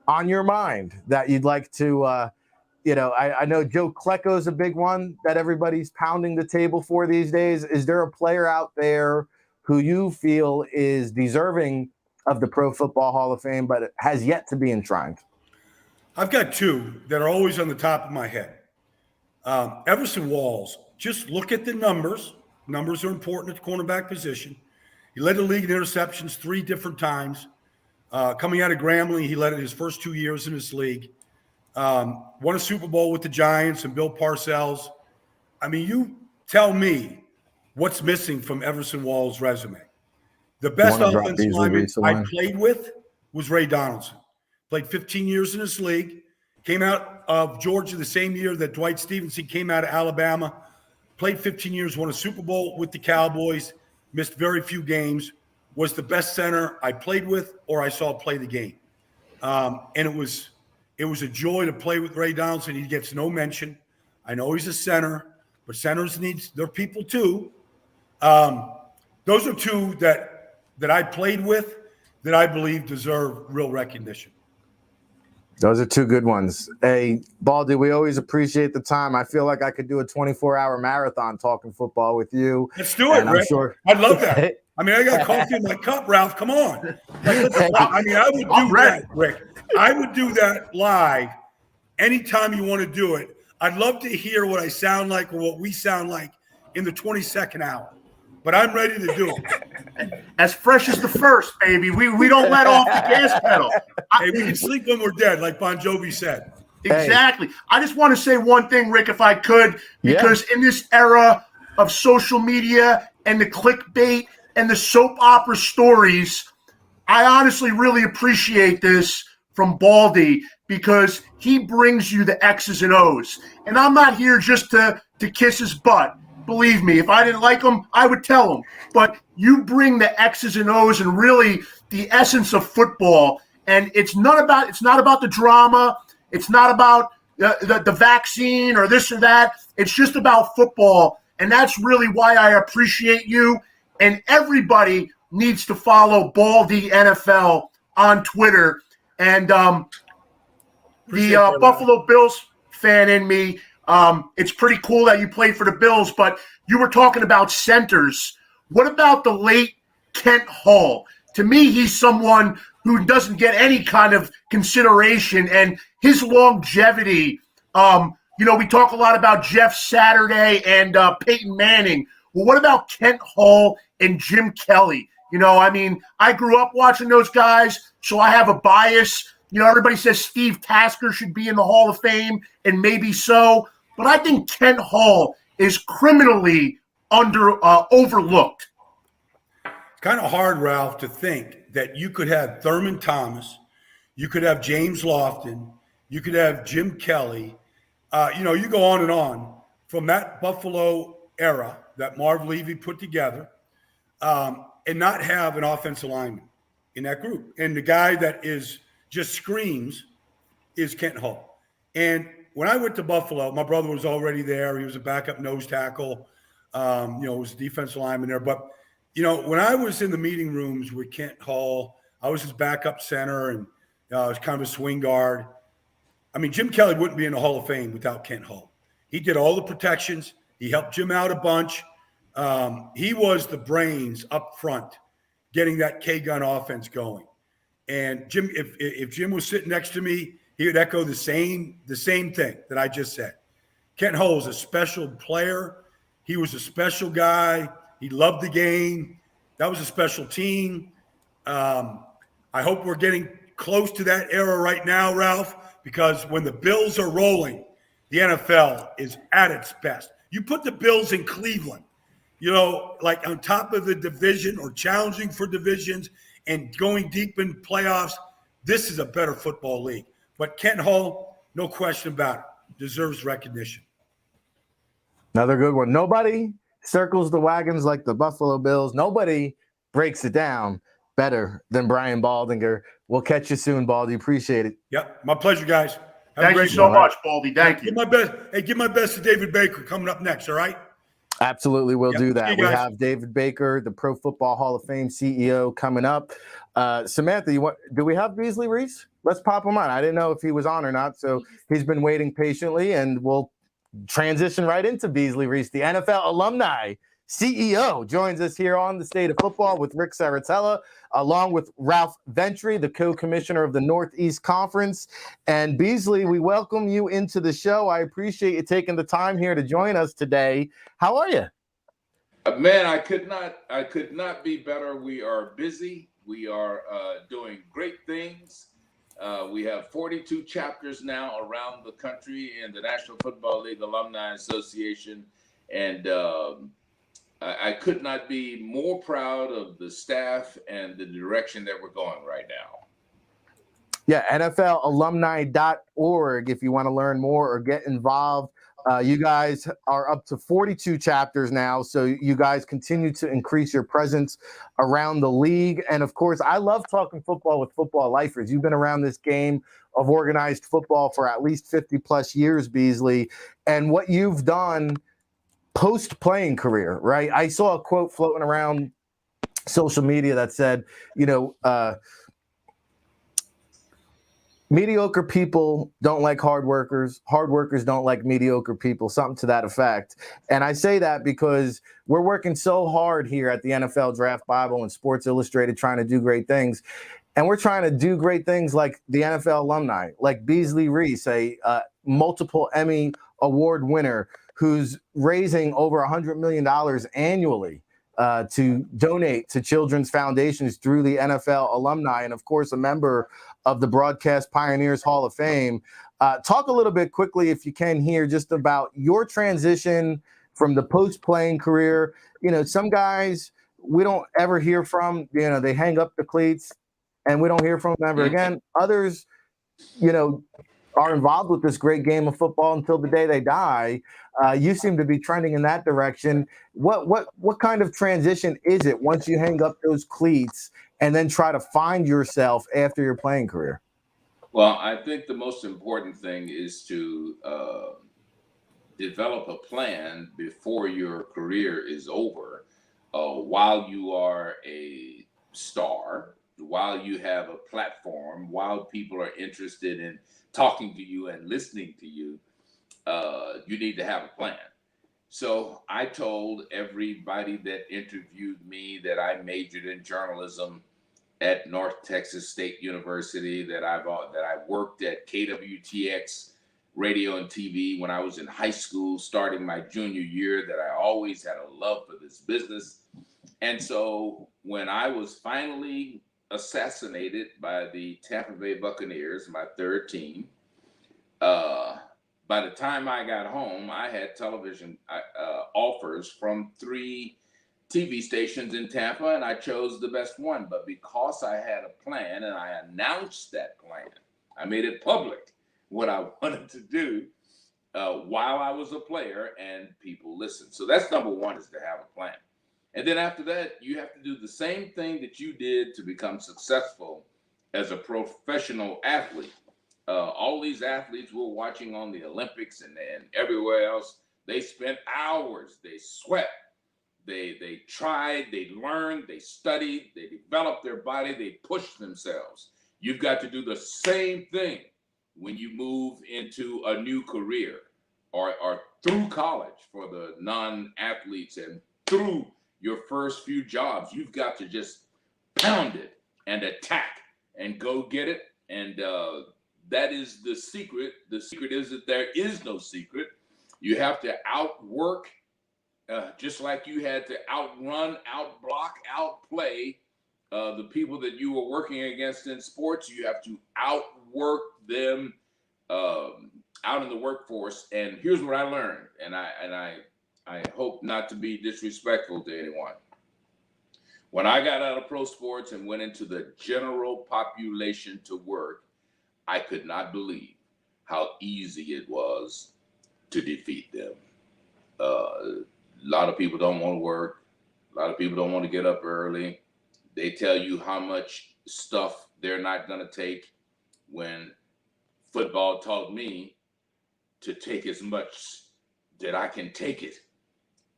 on your mind that you'd like to, I know Joe Klecko is a big one that everybody's pounding the table for these days. Is there a player out there who you feel is deserving of the Pro Football Hall of Fame, but has yet to be enshrined? I've got 2 that are always on the top of my head. Everson Walls, just look at the numbers. Numbers are important at the cornerback position. He led the league in interceptions 3 different times. Coming out of Grambling, he led it his first 2 years in this league. Won a Super Bowl with the Giants and Bill Parcells. I mean, you tell me what's missing from Everson Walls' resume. The best offensive lineman I played with was Ray Donaldson. Played 15 years in this league. Came out of Georgia the same year that Dwight Stevenson came out of Alabama. Played 15 years, won a Super Bowl with the Cowboys. Missed very few games. Was the best center I played with or I saw play the game. And It was a joy to play with Ray Donaldson. He gets no mention. I know he's a center, but centers they're people too. Those are two that I played with that I believe deserve real recognition. Those are two good ones. Hey, Baldy, we always appreciate the time. I feel like I could do a 24-hour marathon talking football with you. Let's do it, Rick. Sure. I'd love that. I mean, I got coffee in my cup, Ralph. Come on. I would do that, Rick. I would do that live anytime you want to do it. I'd love to hear what I sound like or what we sound like in the 22nd hour. But I'm ready to do it. As fresh as the first, baby. We don't let off the gas pedal. Hey, we can sleep when we're dead, like Bon Jovi said. Exactly. Hey. I just want to say one thing, Rick, if I could, because in this era of social media and the clickbait and the soap opera stories, I honestly really appreciate this from Baldy because he brings you the X's and O's. And I'm not here just to kiss his butt. Believe me, if I didn't like him, I would tell him. But you bring the X's and O's and really the essence of football. And it's not about the drama. It's not about the vaccine or this or that. It's just about football. And that's really why I appreciate you. And everybody needs to follow Baldy NFL on Twitter. And the Buffalo Bills fan in me, it's pretty cool that you played for the Bills, but you were talking about centers. What about the late Kent Hull? To me, he's someone who doesn't get any kind of consideration, and his longevity. We talk a lot about Jeff Saturday and Peyton Manning. Well, what about Kent Hull and Jim Kelly? I grew up watching those guys, so I have a bias. Everybody says Steve Tasker should be in the Hall of Fame, and maybe so. But I think Kent Hull is criminally overlooked. It's kind of hard, Ralph, to think that you could have Thurman Thomas, you could have James Lofton, you could have Jim Kelly. You go on and on from that Buffalo era that Marv Levy put together, and not have an offensive lineman in that group. And the guy that just screams is Kent Hull. And when I went to Buffalo, my brother was already there. He was a backup nose tackle. Was a defensive lineman there. But, when I was in the meeting rooms with Kent Hull, I was his backup center and I was kind of a swing guard. I mean, Jim Kelly wouldn't be in the Hall of Fame without Kent Hull. He did all the protections. He helped Jim out a bunch. He was the brains up front, getting that K-gun offense going. And Jim, if Jim was sitting next to me, he would echo the same thing that I just said. Kent Hull was a special player. He was a special guy. He loved the game. That was a special team. I hope we're getting close to that era right now, Ralph, because when the Bills are rolling, the NFL is at its best. You put the Bills in Cleveland, like on top of the division or challenging for divisions and going deep in playoffs, this is a better football league. But Kent Hull, no question about it, deserves recognition. Another good one. Nobody circles the wagons like the Buffalo Bills. Nobody breaks it down better than Brian Baldinger. We'll catch you soon, Baldy. Appreciate it. Yep, my pleasure, guys. Thank you so much, Baldy. Thank you. Give my best to David Baker coming up next, all right? Absolutely, we'll do that. We have David Baker, the Pro Football Hall of Fame CEO, coming up. Samantha, do we have Beasley Reese? Let's pop him on. I didn't know if he was on or not, so he's been waiting patiently, and we'll transition right into Beasley Reese, the NFL alumni CEO, joins us here on the State of Football with Rick Saratella, along with Ralph Ventry, the co-commissioner of the Northeast Conference. And Beasley, we welcome you into the show. I appreciate you taking the time here to join us today. How are you? Man, I could not be better. We are busy. We are doing great things. We have 42 chapters now around the country in the National Football League Alumni Association. And I could not be more proud of the staff and the direction that we're going right now. Yeah, NFLalumni.org if you want to learn more or get involved. You guys are up to 42 chapters now, so you guys continue to increase your presence around the league. And of course, I love talking football with football lifers. You've been around this game of organized football for at least 50 plus years, Beasley, and what you've done post-playing career, right? I saw a quote floating around social media that said, mediocre people don't like hard workers don't like mediocre people, something to that effect. And I say that because we're working so hard here at the NFL Draft Bible and Sports Illustrated trying to do great things. And we're trying to do great things like the NFL alumni, like Beasley Reese, a multiple Emmy Award winner who's raising over $100 million annually to donate to children's foundations through the NFL alumni, and of course, a member of the Broadcast Pioneers Hall of Fame. Talk a little bit quickly, if you can, here just about your transition from the post-playing career. Some guys we don't ever hear from. They hang up the cleats, and we don't hear from them ever again. Others, are involved with this great game of football until the day they die. You seem to be trending in that direction. What kind of transition is it once you hang up those cleats and then try to find yourself after your playing career? Well, I think the most important thing is to develop a plan before your career is over, while you are a star, while you have a platform, while people are interested in talking to you and listening to you. You need to have a plan. So I told everybody that interviewed me that I majored in journalism at North Texas State University, that I worked at KWTX radio and TV when I was in high school, starting my junior year, that I always had a love for this business. And so when I was finally assassinated by the Tampa Bay Buccaneers, my third team, by the time I got home, I had television offers from 3 TV stations in Tampa, and I chose the best one. But because I had a plan and I announced that plan, I made it public what I wanted to do while I was a player, and people listened. So that's number one, is to have a plan. And then after that, you have to do the same thing that you did to become successful as a professional athlete. All these athletes we're watching on the Olympics and everywhere else, they spent hours, they sweat, they tried, they learned, they studied, they developed their body, they pushed themselves. You've got to do the same thing when you move into a new career or through college for the non-athletes, and through your first few jobs. You've got to just pound it and attack and go get it. And that is the secret. The secret is that there is no secret. You have to outwork, just like you had to outrun, outblock, outplay the people that you were working against in sports. You have to outwork them out in the workforce. And here's what I learned, and I hope not to be disrespectful to anyone. When I got out of pro sports and went into the general population to work, I could not believe how easy it was to defeat them. A lot of people don't want to work. A lot of people don't want to get up early. They tell you how much stuff they're not going to take, when football taught me to take as much that I can take it.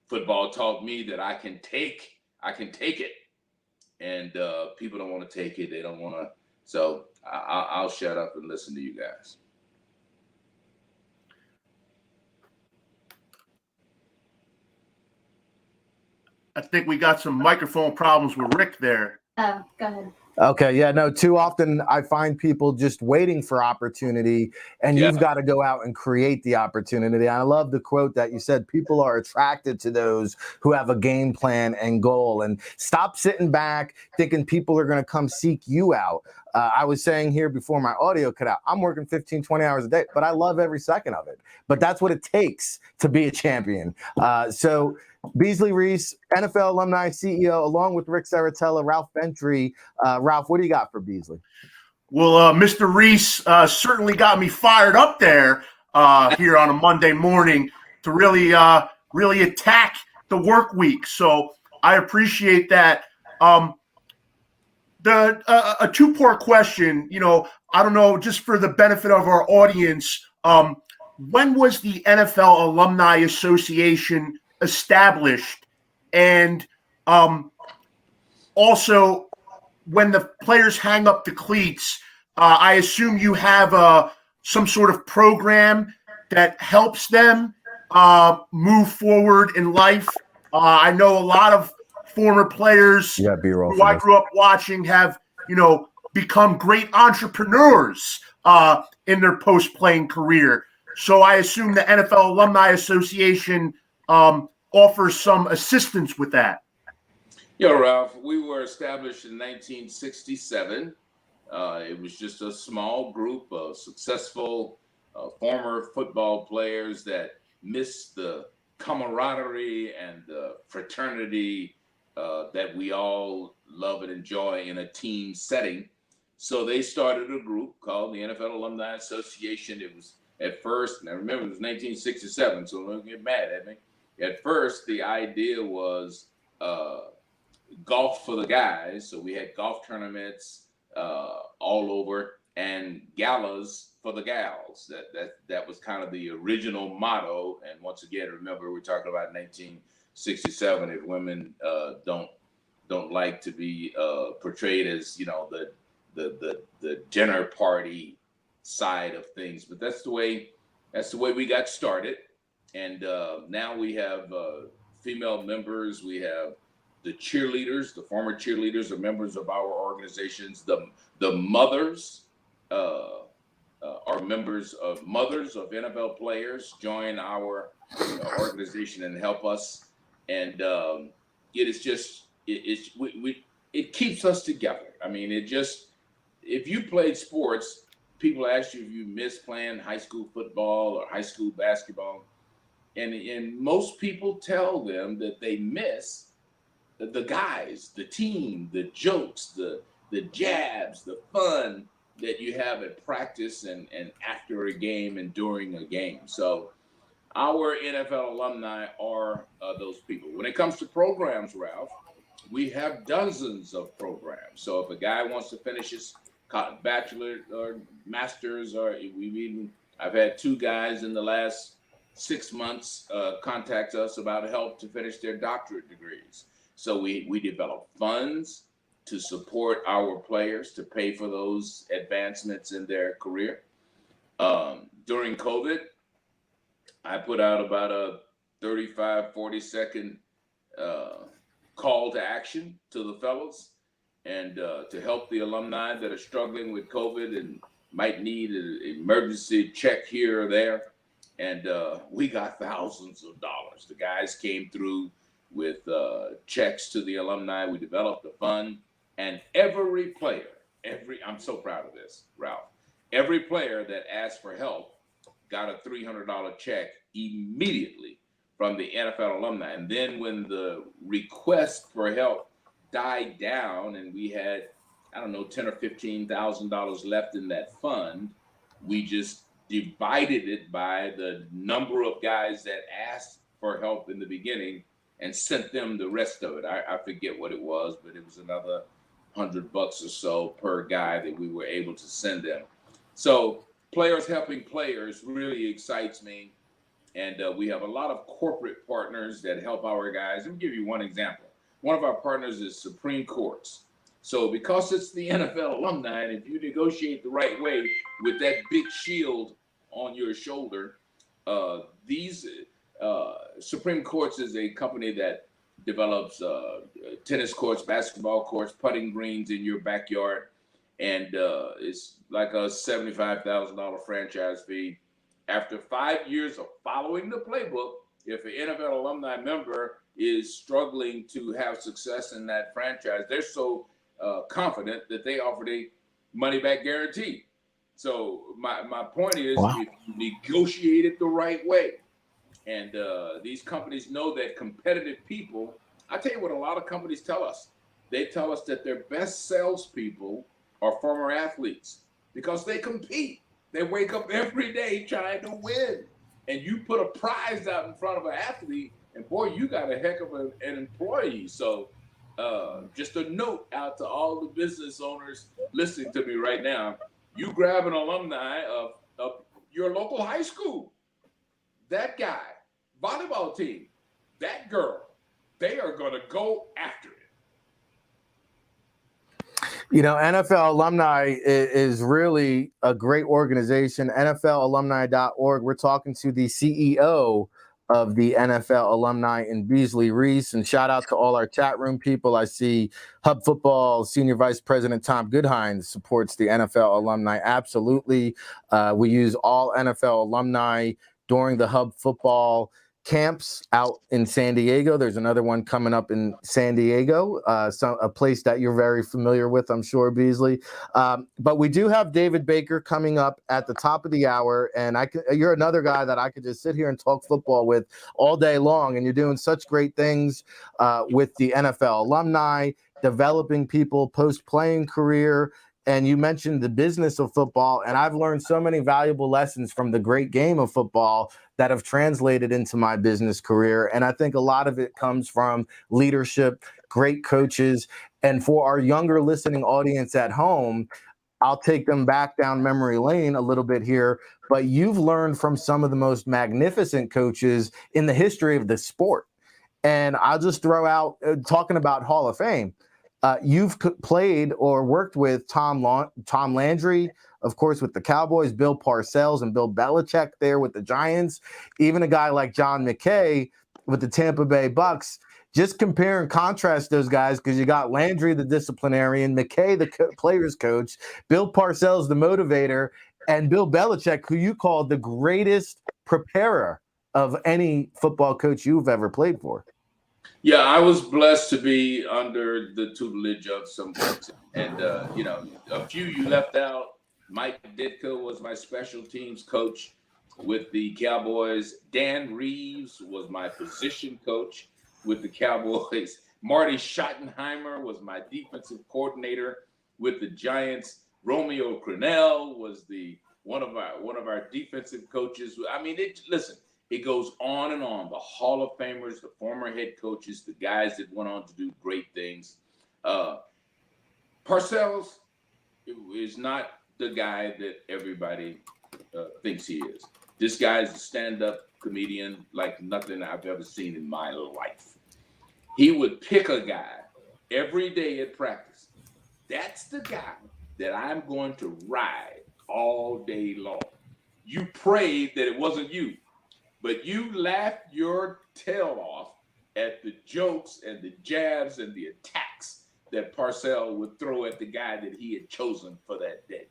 Football taught me that I can take it. And people don't want to take it. They don't want to. So I'll shut up and listen to you guys. I think we got some microphone problems with Rick there. Oh, go ahead. Okay, yeah, no, too often I find people just waiting for opportunity, and you've got to go out and create the opportunity. I love the quote that you said, people are attracted to those who have a game plan and goal, and stop sitting back thinking people are going to come seek you out. I was saying here before my audio cut out, I'm working 15, 20 hours a day, but I love every second of it. But that's what it takes to be a champion. So Beasley Reese, NFL alumni, CEO, along with Rick Saratella, Ralph Bentry. Ralph, what do you got for Beasley? Well, Mr. Reese certainly got me fired up there. here on a Monday morning to really attack the work week. So I appreciate that. A two-part question, I don't know, just for the benefit of our audience, when was the NFL Alumni Association established? And also, when the players hang up the cleats, I assume you have some sort of program that helps them move forward in life. I know a lot of former players who I grew up watching have, become great entrepreneurs in their post-playing career. So I assume the NFL Alumni Association offers some assistance with that. Yeah, Ralph, we were established in 1967. It was just a small group of successful former football players that missed the camaraderie and the fraternity that we all love and enjoy in a team setting. So they started a group called the NFL Alumni Association. It was at first, and I remember it was 1967, so don't get mad at me. At first, the idea was golf for the guys. So we had golf tournaments all over and galas for the gals. That was kind of the original motto. And once again, remember, we're talking about 1967. If women don't like to be portrayed as, the dinner party side of things, but that's the way we got started. And now we have female members. We have the cheerleaders. The former cheerleaders are members of our organizations. The mothers are members of NFL players. Join our organization and help us. And it keeps us together. I mean, if you played sports, people ask you if you miss playing high school football or high school basketball, and most people tell them that they miss the guys, the team, the jokes, the jabs, the fun that you have at practice and after a game and during a game. So our NFL alumni are those people. When it comes to programs, Ralph, we have dozens of programs. So if a guy wants to finish his bachelor or master's, or I've had 2 guys in the last 6 months contact us about help to finish their doctorate degrees. So we develop funds to support our players to pay for those advancements in their career. During COVID, I put out about a 35, 40-second call to action to the fellows and to help the alumni that are struggling with COVID and might need an emergency check here or there. And we got thousands of dollars. The guys came through with checks to the alumni. We developed a fund, and every player, I'm so proud of this, Ralph. Every player that asked for help got a $300 check immediately from the NFL alumni. And then when the request for help died down and we had, $10,000 or $15,000 left in that fund, we just divided it by the number of guys that asked for help in the beginning and sent them the rest of it. I forget what it was, but it was another $100 or so per guy that we were able to send them. So players helping players really excites me. And we have a lot of corporate partners that help our guys. Let me give you one example. One of our partners is Supreme Courts. So because it's the NFL alumni, and if you negotiate the right way with that big shield on your shoulder, these Supreme Courts is a company that develops tennis courts, basketball courts, putting greens in your backyard. And it's like a $75,000 franchise fee. After 5 years of following the playbook, if an NFL alumni member is struggling to have success in that franchise, they're so confident that they offer a money-back guarantee. So my point is, if you negotiate it the right way, and these companies know that competitive people, I tell you what a lot of companies tell us. They tell us that their best salespeople are former athletes because they compete. They wake up every day trying to win. And you put a prize out in front of an athlete, and boy, you got a heck of an employee. So just a note out to all the business owners listening to me right now. You grab an alumni of your local high school, that guy, volleyball team, that girl, they are going to go after it. NFL Alumni is really a great organization. NFLalumni.org. We're talking to the CEO of the NFL Alumni in Beasley Reese. And shout out to all our chat room people. I see Hub Football Senior Vice President Tom Goodhine supports the NFL Alumni. Absolutely. We use all NFL alumni during the Hub Football camps out in San Diego. There's another one coming up in San Diego, a place that you're very familiar with, I'm sure, Beasley. But we do have David Baker coming up at the top of the hour, and you're another guy that I could just sit here and talk football with all day long, and you're doing such great things with the NFL alumni, developing people post-playing career. And you mentioned the business of football, and I've learned so many valuable lessons from the great game of football that have translated into my business career. And I think a lot of it comes from leadership, great coaches. And for our younger listening audience at home, I'll take them back down memory lane a little bit here, but you've learned from some of the most magnificent coaches in the history of the sport. And I'll just throw out, talking about Hall of Fame, you've played or worked with Tom Landry, of course, with the Cowboys, Bill Parcells and Bill Belichick there with the Giants, even a guy like John McKay with the Tampa Bay Bucks. Just compare and contrast those guys, because you got Landry, the disciplinarian, McKay, the players coach, Bill Parcells, the motivator, and Bill Belichick, who you called the greatest preparer of any football coach you've ever played for. Yeah, I was blessed to be under the tutelage of some folks. And, a few you left out. Mike Ditka was my special teams coach with the Cowboys. Dan Reeves was my position coach with the Cowboys. Marty Schottenheimer was my defensive coordinator with the Giants. Romeo Crennel was one of our defensive coaches. I mean, listen. It goes on and on. The Hall of Famers, the former head coaches, the guys that went on to do great things. Parcells is not the guy that everybody thinks he is. This guy is a stand-up comedian like nothing I've ever seen in my life. He would pick a guy every day at practice. That's the guy that I'm going to ride all day long. You prayed that it wasn't you. But you laughed your tail off at the jokes and the jabs and the attacks that Parcells would throw at the guy that he had chosen for that day.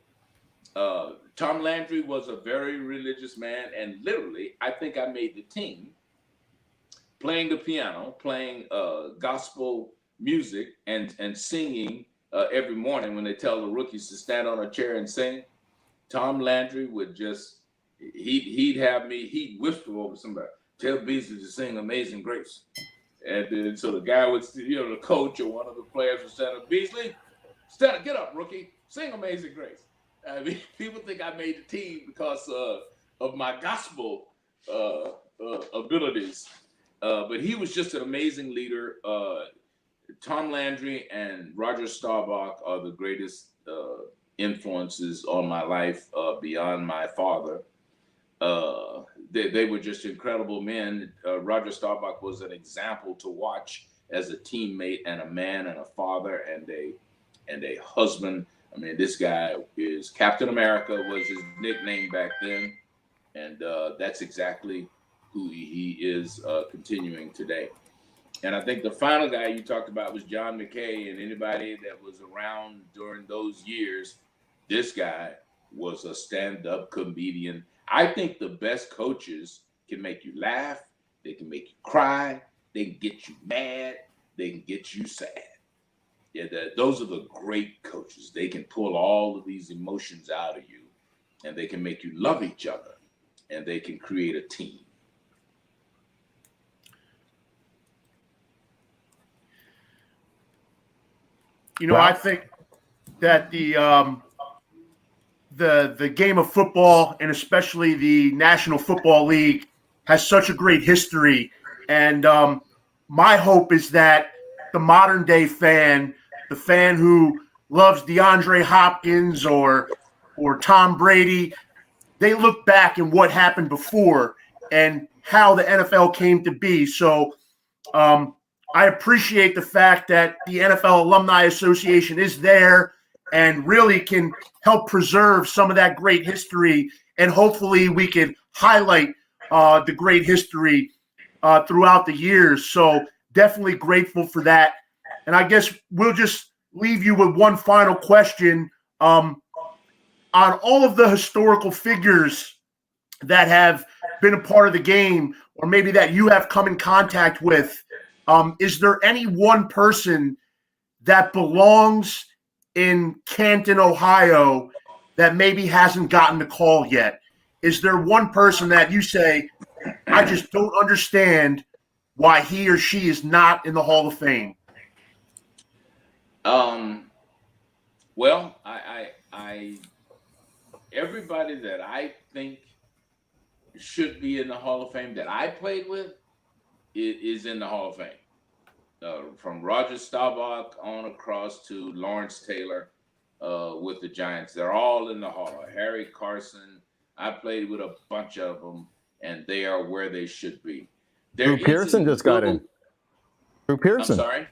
Tom Landry was a very religious man, and literally, I think I made the team playing the piano, playing gospel music, and singing every morning when they tell the rookies to stand on a chair and sing. Tom Landry would just... He'd whisper over somebody, tell Beasley to sing Amazing Grace. And then so the guy would, the coach or one of the players would stand up, Beasley, get up, rookie, sing Amazing Grace. I mean, people think I made the team because of my gospel abilities. But he was just an amazing leader. Tom Landry and Roger Staubach are the greatest influences on my life beyond my father. They were just incredible men. Roger Staubach was an example to watch as a teammate and a man and a father and a husband. I mean, this guy is Captain America was his nickname back then, and that's exactly who he is continuing today. And I think the final guy you talked about was John McKay, and anybody that was around during those years, this guy was a stand-up comedian. I think the best coaches can make you laugh, they can make you cry, they can get you mad, they can get you sad. Yeah, those are the great coaches. They can pull all of these emotions out of you, and they can make you love each other, and they can create a team. I think that the game of football, and especially the National Football League, has such a great history. And my hope is that the modern day fan, the fan who loves DeAndre Hopkins or Tom Brady, they look back and what happened before and how the NFL came to be. So I appreciate the fact that the NFL Alumni Association is there and really can help preserve some of that great history. And hopefully we can highlight the great history throughout the years. So definitely grateful for that. And I guess we'll just leave you with one final question. On all of the historical figures that have been a part of the game, or maybe that you have come in contact with, is there any one person that belongs in Canton, Ohio, that maybe hasn't gotten the call yet? Is there one person that you say, I just don't understand why he or she is not in the Hall of Fame? Well, I everybody that I think should be in the Hall of Fame that I played with is in the Hall of Fame. From Roger Staubach on across to Lawrence Taylor with the Giants. They're all in the Hall. Harry Carson, I played with a bunch of them, and they are where they should be. Drew Pearson just got in. Drew Pearson. I'm sorry?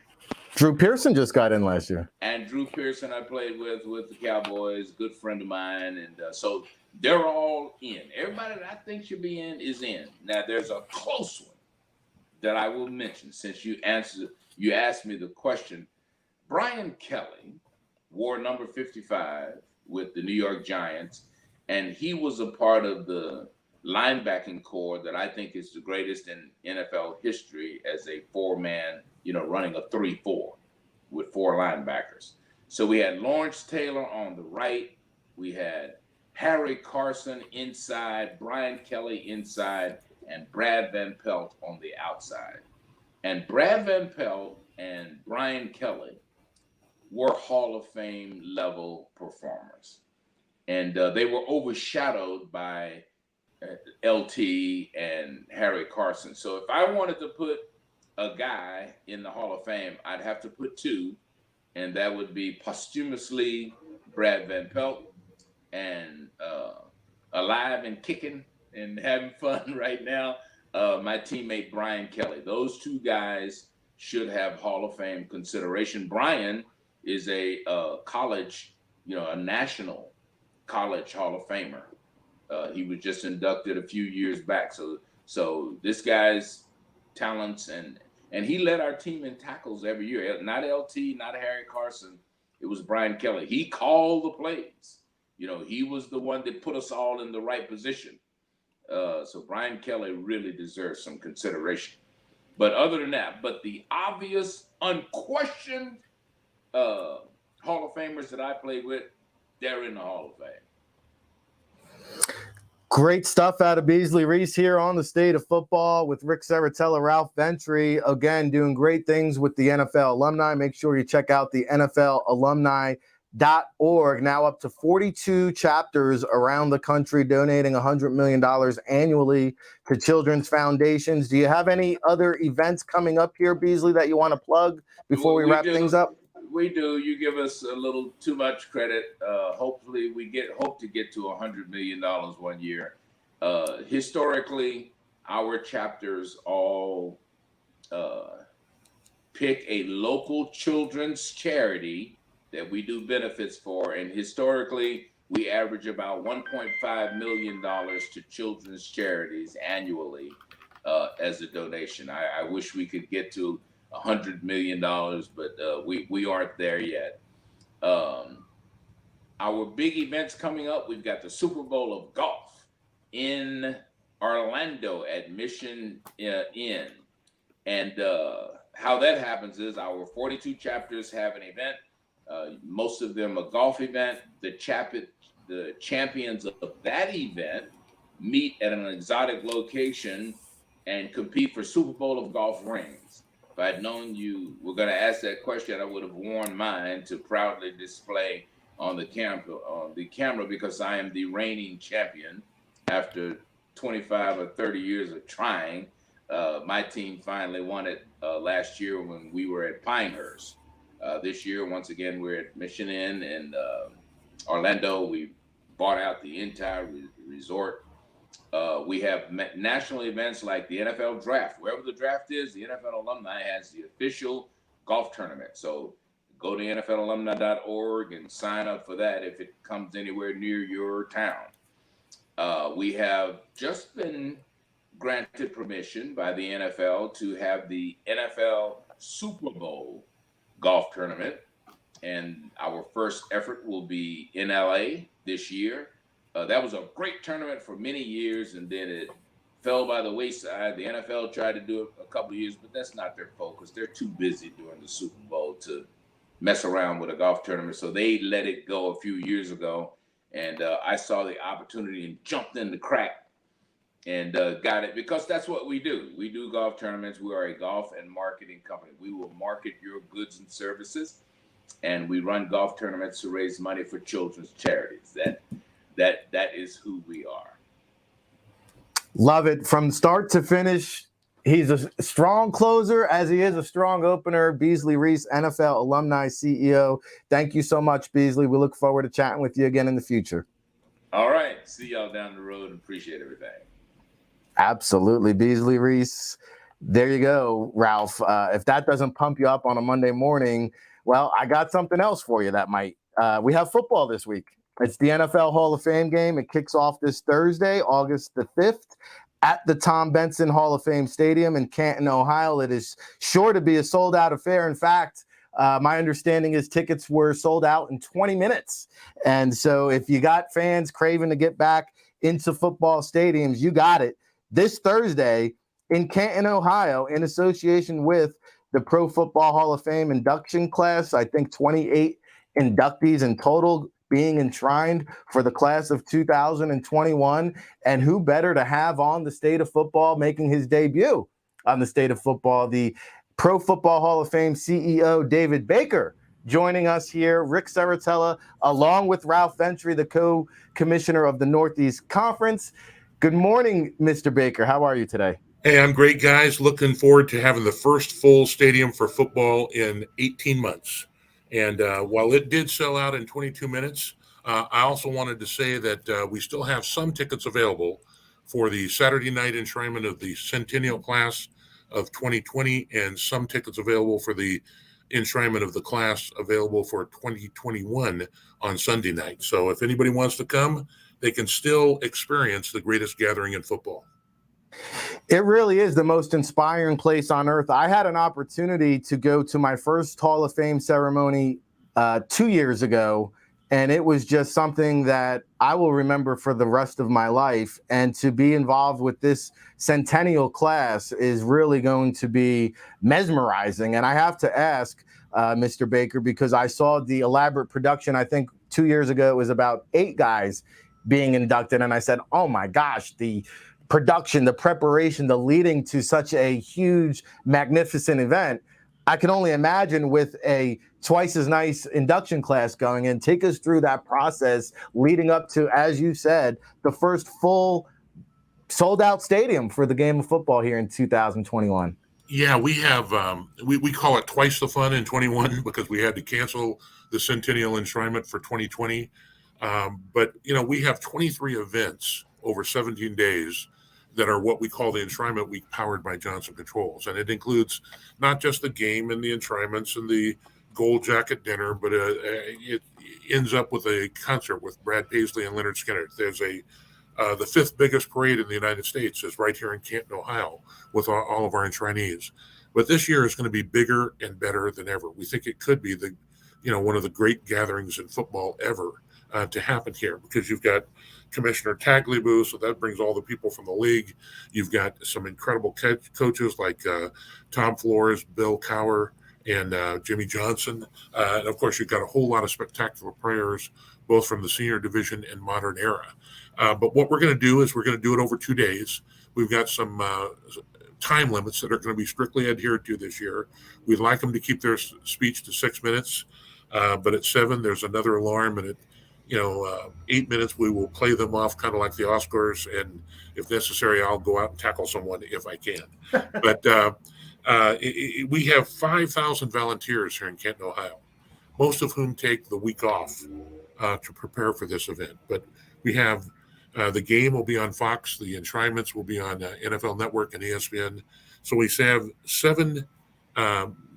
Drew Pearson just got in last year. And Drew Pearson I played with the Cowboys, good friend of mine. And so they're all in. Everybody that I think should be in is in. Now, there's a close one that I will mention since you asked me the question. Brian Kelly wore number 55 with the New York Giants, and he was a part of the linebacking core that I think is the greatest in NFL history as a four-man, running a 3-4 with four linebackers. So we had Lawrence Taylor on the right. We had Harry Carson inside, Brian Kelly inside, and Brad Van Pelt on the outside. And Brad Van Pelt and Brian Kelly were Hall of Fame level performers. And they were overshadowed by LT and Harry Carson. So if I wanted to put a guy in the Hall of Fame, I'd have to put two, and that would be posthumously Brad Van Pelt and alive and kicking and having fun right now, my teammate Brian Kelly. Those two guys should have Hall of Fame consideration. Brian is a college, a national college Hall of Famer. He was just inducted a few years back. So this guy's talents, and he led our team in tackles every year. Not LT, not Harry Carson. It was Brian Kelly. He called the plays. He was the one that put us all in the right position. So Brian Kelly really deserves some consideration. But other than that, the obvious, unquestioned Hall of Famers that I played with, they're in the Hall of Fame. Great stuff out of Beasley Reese here on the State of Football with Rick Saratella, Ralph Ventry, again, doing great things with the NFL alumni. Make sure you check out the NFLalumni.org. Now up to 42 chapters around the country, donating $100 million annually to children's foundations. Do you have any other events coming up here, Beasley, that you want to plug before we wrap things up? We do. You give us a little too much credit. Hopefully we hope to get to $100 million one year. Historically, our chapters all pick a local children's charity that we do benefits for. And historically, we average about $1.5 million to children's charities annually as a donation. I wish we could get to $100 million, but we aren't there yet. Our big events coming up, we've got the Super Bowl of golf in Orlando at Mission Inn. And how that happens is our 42 chapters have an event, most of them a golf event. The champions of that event meet at an exotic location and compete for Super Bowl of golf rings. If I'd known you were going to ask that question, I would have worn mine to proudly display on the camera because I am the reigning champion after 25 or 30 years of trying. My team finally won it last year when we were at Pinehurst. This year, once again, we're at Mission Inn in Orlando. We bought out the entire resort. We have national events like the NFL draft. Wherever the draft is, the NFL alumni has the official golf tournament. So go to NFLalumni.org and sign up for that if it comes anywhere near your town. We have just been granted permission by the NFL to have the NFL Super Bowl golf tournament. And our first effort will be in LA this year. That was a great tournament for many years, and then it fell by the wayside. The NFL tried to do it a couple of years, but that's not their focus. They're too busy during the Super Bowl to mess around with a golf tournament. So they let it go a few years ago. And I saw the opportunity and jumped in the crack and got it because that's what we do. We do golf tournaments. We are a golf and marketing company. We will market your goods and services, and we run golf tournaments to raise money for children's charities. That is who we are. Love it from start to finish. He's a strong closer as he is a strong opener. Beasley Reese, NFL alumni CEO. Thank you so much, Beasley. We look forward to chatting with you again in the future. All right. See y'all down the road and appreciate everything. Absolutely. Beasley Reese. There you go, Ralph. If that doesn't pump you up on a Monday morning, well, I got something else for you that might. We have football this week. It's the NFL Hall of Fame game. It kicks off this Thursday, August the 5th. At the Tom Benson Hall of Fame Stadium in Canton, Ohio. It is sure to be a sold-out affair. In fact, my understanding is tickets were sold out in 20 minutes. And so if you got fans craving to get back into football stadiums, you got it. This Thursday in Canton, Ohio, in association with the Pro Football Hall of Fame induction class, I think 28 inductees in total being enshrined for the class of 2021. And who better to have on the State of Football making his debut on the State of Football, the Pro Football Hall of Fame CEO, David Baker, joining us here. Rick Saratella, along with Ralph Ventry, the co-commissioner of the Northeast Conference. Good morning, Mr. Baker. How are you today? Hey, I'm great, guys. Looking forward to having the first full stadium for football in 18 months. And while it did sell out in 22 minutes, I also wanted to say that we still have some tickets available for the Saturday night enshrinement of the Centennial class of 2020 and some tickets available for the enshrinement of the class available for 2021 on Sunday night. So if anybody wants to come, they can still experience the greatest gathering in football. It really is the most inspiring place on earth. I had an opportunity to go to my first Hall of Fame ceremony 2 years ago, and it was just something that I will remember for the rest of my life. And to be involved with this centennial class is really going to be mesmerizing. And I have to ask, Mr. Baker, because I saw the elaborate production, I think 2 years ago, it was about 8 guys being inducted. And I said, oh my gosh, the production, the preparation, the leading to such a huge, magnificent event. I can only imagine with a twice as nice induction class going in. Take us through that process leading up to, as you said, the first full sold out stadium for the game of football here in 2021. Yeah, we have, we call it twice the fun in 21 because we had to cancel the Centennial enshrinement for 2020. But, you know, we have 23 events over 17 days that are what we call the enshrinement week powered by Johnson Controls. And it includes not just the game and the enshrinements and the gold jacket dinner, but it ends up with a concert with Brad Paisley and Leonard Skinner. There's the 5th biggest parade in the United States is right here in Canton, Ohio, with all of our enshrinees. But this year is going to be bigger and better than ever. We think it could be one of the great gatherings in football ever to happen here, because you've got Commissioner Tagliabue, so that brings all the people from the league. You've got some incredible coaches like Tom Flores, Bill Cowher, and Jimmy Johnson. And of course, you've got a whole lot of spectacular players, both from the senior division and modern era. But what we're going to do is we're going to do it over 2 days. We've got some time limits that are going to be strictly adhered to this year. We'd like them to keep their speech to 6 minutes. But at 7, there's another alarm, and at 8 minutes we will play them off, kind of like the Oscars, and if necessary, I'll go out and tackle someone if I can. But we have 5,000 volunteers here in Canton, Ohio, most of whom take the week off to prepare for this event. But we have the game will be on Fox, the enshrinements will be on NFL Network and ESPN. So we have 7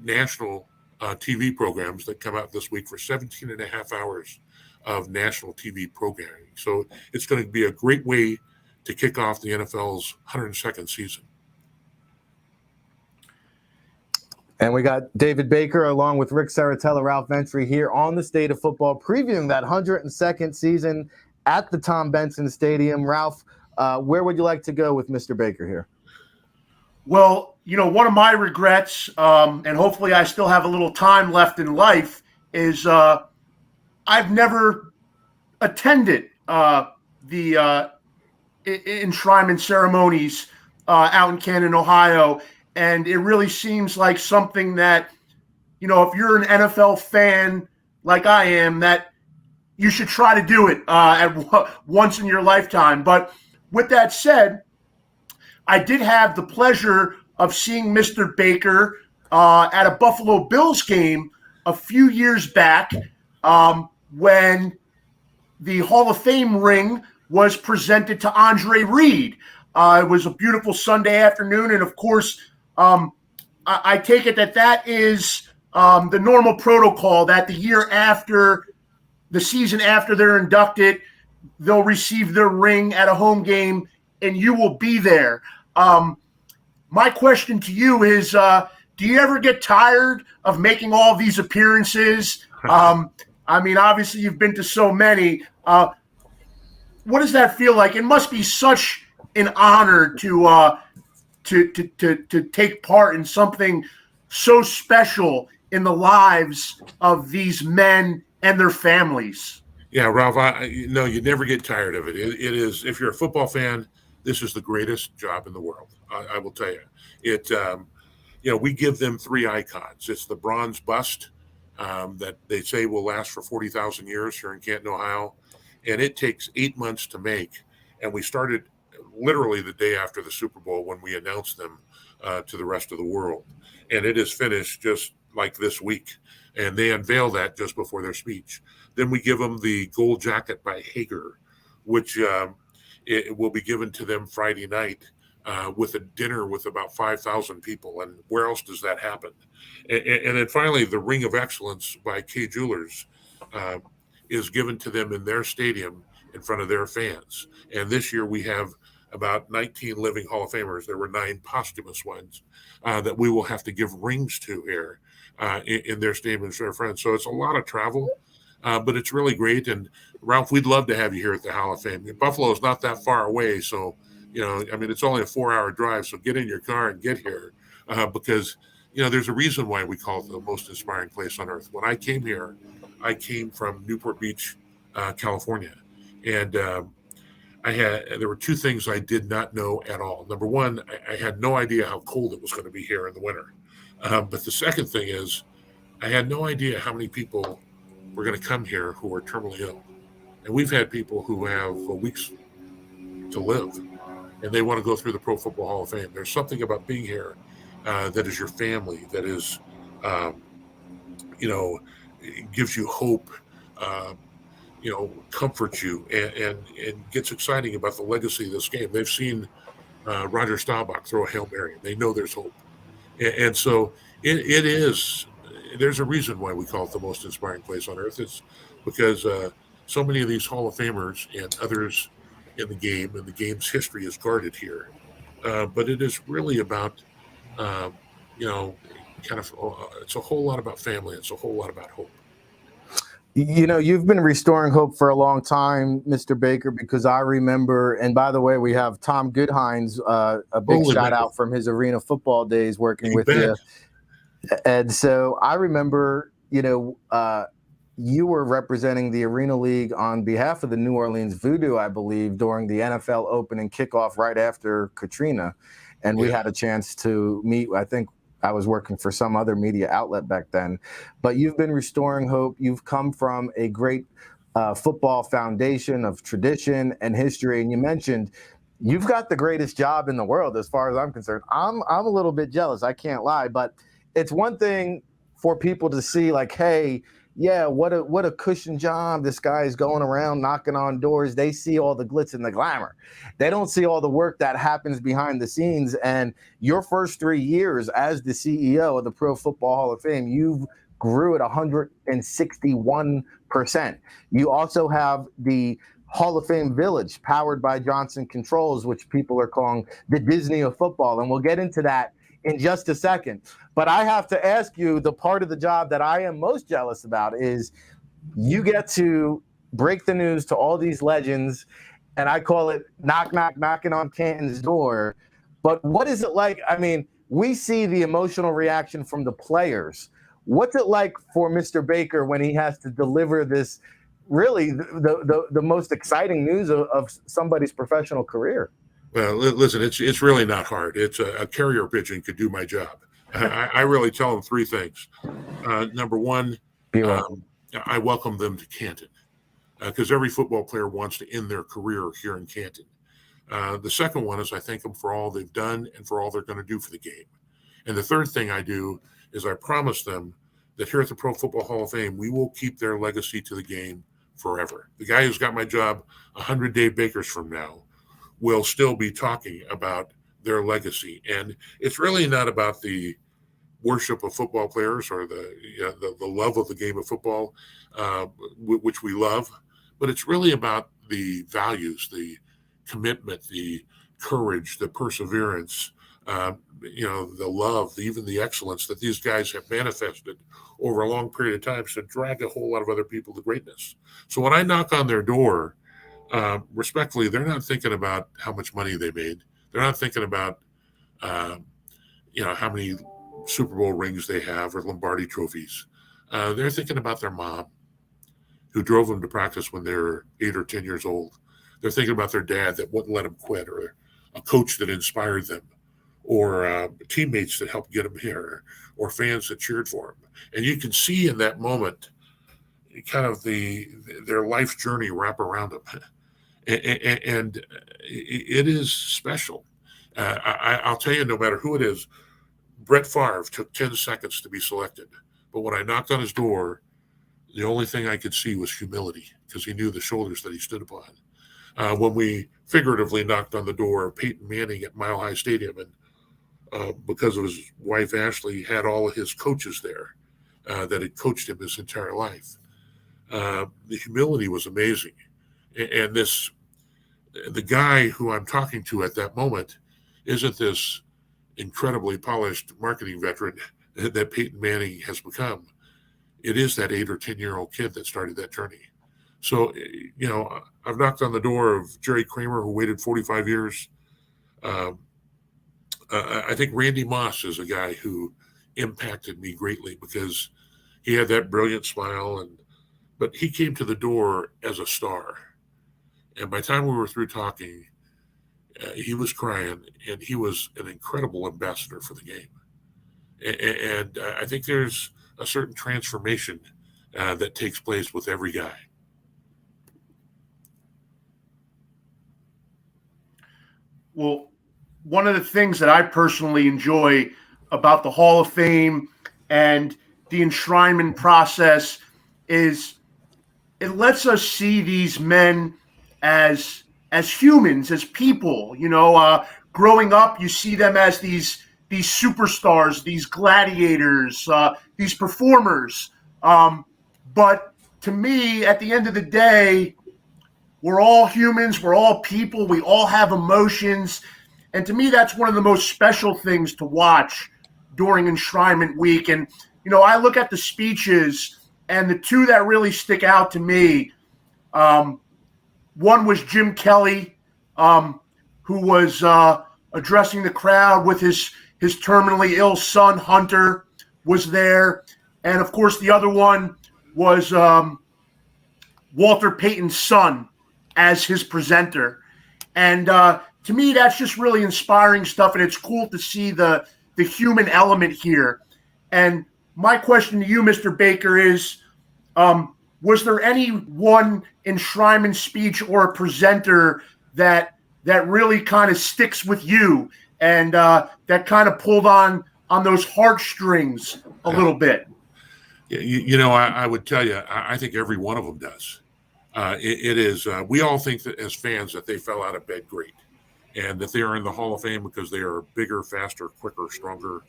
national TV programs that come out this week for 17 and a half hours of national TV programming. So it's going to be a great way to kick off the NFL's 102nd season. And we got David Baker along with Rick Saratella, Ralph Ventry here on the State of Football, previewing that 102nd season at the Tom Benson Stadium. Ralph, where would you like to go with Mr. Baker here? Well, one of my regrets, and hopefully I still have a little time left in life, is I've never attended the enshrinement ceremonies out in Canton, Ohio. And it really seems like something that, if you're an NFL fan like I am, that you should try to do it once in your lifetime. But with that said, I did have the pleasure of seeing Mr. Baker at a Buffalo Bills game a few years back when the Hall of Fame ring was presented to Andre Reed. It was a beautiful Sunday afternoon, and of course, I take it that is the normal protocol that the year after the season after they're inducted, they'll receive their ring at a home game, and you will be there. My question to you is, do you ever get tired of making all these appearances? Obviously you've been to so many. What does that feel like? It must be such an honor to take part in something so special in the lives of these men and their families. Yeah, Ralph, you never get tired of it. It is, if you're a football fan, this is the greatest job in the world. I will tell you. We give them 3 icons. It's the bronze bust that they say will last for 40,000 years here in Canton, Ohio. And it takes 8 months to make. And we started literally the day after the Super Bowl when we announced them to the rest of the world. And it is finished just like this week. And they unveil that just before their speech. Then we give them the gold jacket by Hager, which it will be given to them Friday night with a dinner with about 5,000 people. And where else does that happen? And then finally, the Ring of Excellence by Kay Jewelers is given to them in their stadium in front of their fans. And this year we have about 19 living Hall of Famers. There were 9 posthumous ones that we will have to give rings to here in their stadiums to their friends. So it's a lot of travel, but it's really great. And Ralph, we'd love to have you here at the Hall of Fame. Buffalo is not that far away. So, it's only a 4-hour drive. So get in your car and get here because, there's a reason why we call it the most inspiring place on earth. When I came here, I came from Newport Beach, California. And there were 2 things I did not know at all. Number one, I had no idea how cold it was going to be here in the winter. But the second thing is I had no idea how many people were going to come here who are terminally ill. And we've had people who have weeks to live, and they want to go through the Pro Football Hall of Fame. There's something about being here that is your family, that is, it gives you hope, comforts you, and gets exciting about the legacy of this game. They've seen Roger Staubach throw a Hail Mary. They know there's hope. And so it is, there's a reason why we call it the most inspiring place on earth. It's because so many of these Hall of Famers and others in the game, and the game's history is guarded here. But it is really about, it's a whole lot about family. It's a whole lot about hope. You've been restoring hope for a long time, Mr. Baker, because I remember, and by the way, we have Tom Goodhines, a big shout out from his arena football days working with you. And so I remember, you were representing the Arena League on behalf of the New Orleans Voodoo, I believe, during the NFL opening kickoff right after Katrina. And we had a chance to meet, I think I was working for some other media outlet back then. But you've been restoring hope. You've come from a great football foundation of tradition and history. And you mentioned you've got the greatest job in the world as far as I'm concerned. I'm a little bit jealous, I can't lie, but it's one thing for people to see like, hey, yeah, what a cushion job. This guy is going around knocking on doors. They see all the glitz and the glamour. They don't see all the work that happens behind the scenes. And your first 3 years as the CEO of the Pro Football Hall of Fame, you grew at 161%. You also have the Hall of Fame Village powered by Johnson Controls, which people are calling the Disney of football. And we'll get into that in just a second. But I have to ask you, the part of the job that I am most jealous about is you get to break the news to all these legends, and I call it knocking on Canton's door. But what is it like? I mean, we see the emotional reaction from the players. What's it like for Mr. Baker when he has to deliver this, really the most exciting news of somebody's professional career? Well, listen, it's really not hard. It's a carrier pigeon could do my job. I really tell them 3 things. Number one, I welcome them to Canton because every football player wants to end their career here in Canton. The second one is I thank them for all they've done and for all they're going to do for the game. And the third thing I do is I promise them that here at the Pro Football Hall of Fame, we will keep their legacy to the game forever. The guy who's got my job 100 Dave Bakers from now will still be talking about their legacy. And it's really not about the worship of football players or the love of the game of football, which we love, but it's really about the values, the commitment, the courage, the perseverance, the love, even the excellence that these guys have manifested over a long period of time to drag a whole lot of other people to greatness. So when I knock on their door, respectfully, they're not thinking about how much money they made. They're not thinking about, how many Super Bowl rings they have or Lombardi trophies. They're thinking about their mom who drove them to practice when they were 8 or 10 years old. They're thinking about their dad that wouldn't let them quit, or a coach that inspired them, or teammates that helped get them here, or fans that cheered for them. And you can see in that moment kind of their life journey wrap around them. And it is special. I'll tell you, no matter who it is, Brett Favre took 10 seconds to be selected. But when I knocked on his door, the only thing I could see was humility because he knew the shoulders that he stood upon. When we figuratively knocked on the door of Peyton Manning at Mile High Stadium, and because of his wife, Ashley, had all of his coaches there that had coached him his entire life. The humility was amazing. And the guy who I'm talking to at that moment isn't this incredibly polished marketing veteran that Peyton Manning has become. It is that 8 or 10-year-old kid that started that journey. So, I've knocked on the door of Jerry Kramer, who waited 45 years. I think Randy Moss is a guy who impacted me greatly because he had that brilliant smile, but he came to the door as a star. And by the time we were through talking, he was crying, and he was an incredible ambassador for the game. And I think there's a certain transformation that takes place with every guy. Well, one of the things that I personally enjoy about the Hall of Fame and the enshrinement process is it lets us see these men as humans, as people. Growing up, you see them as these superstars, these gladiators, these performers. But to me, at the end of the day, we're all humans. We're all people. We all have emotions. And to me, that's one of the most special things to watch during enshrinement week. And, I look at the speeches, and the two that really stick out to me, one was Jim Kelly, who was addressing the crowd with his terminally ill son, Hunter, was there. And, of course, the other one was Walter Payton's son as his presenter. And to me, that's just really inspiring stuff. And it's cool to see the the human element here. And my question to you, Mr. Baker, is was there any one enshrinement speech or a presenter that really kind of sticks with you and that kind of pulled on those heartstrings a little bit? I would tell you, I think every one of them does. It is. We all think that as fans that they fell out of bed great, and that they are in the Hall of Fame because they are bigger, faster, quicker, stronger.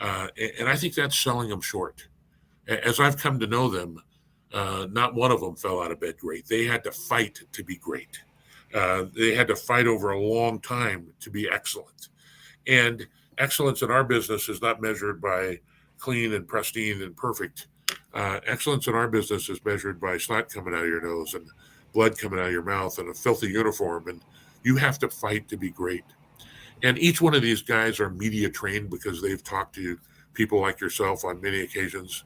And I think that's selling them short. As I've come to know them, not one of them fell out of bed great. They had to fight to be great. They had to fight over a long time to be excellent. And excellence in our business is not measured by clean and pristine and perfect. Excellence in our business is measured by snot coming out of your nose and blood coming out of your mouth and a filthy uniform. And you have to fight to be great. And each one of these guys are media trained because they've talked to people like yourself on many occasions,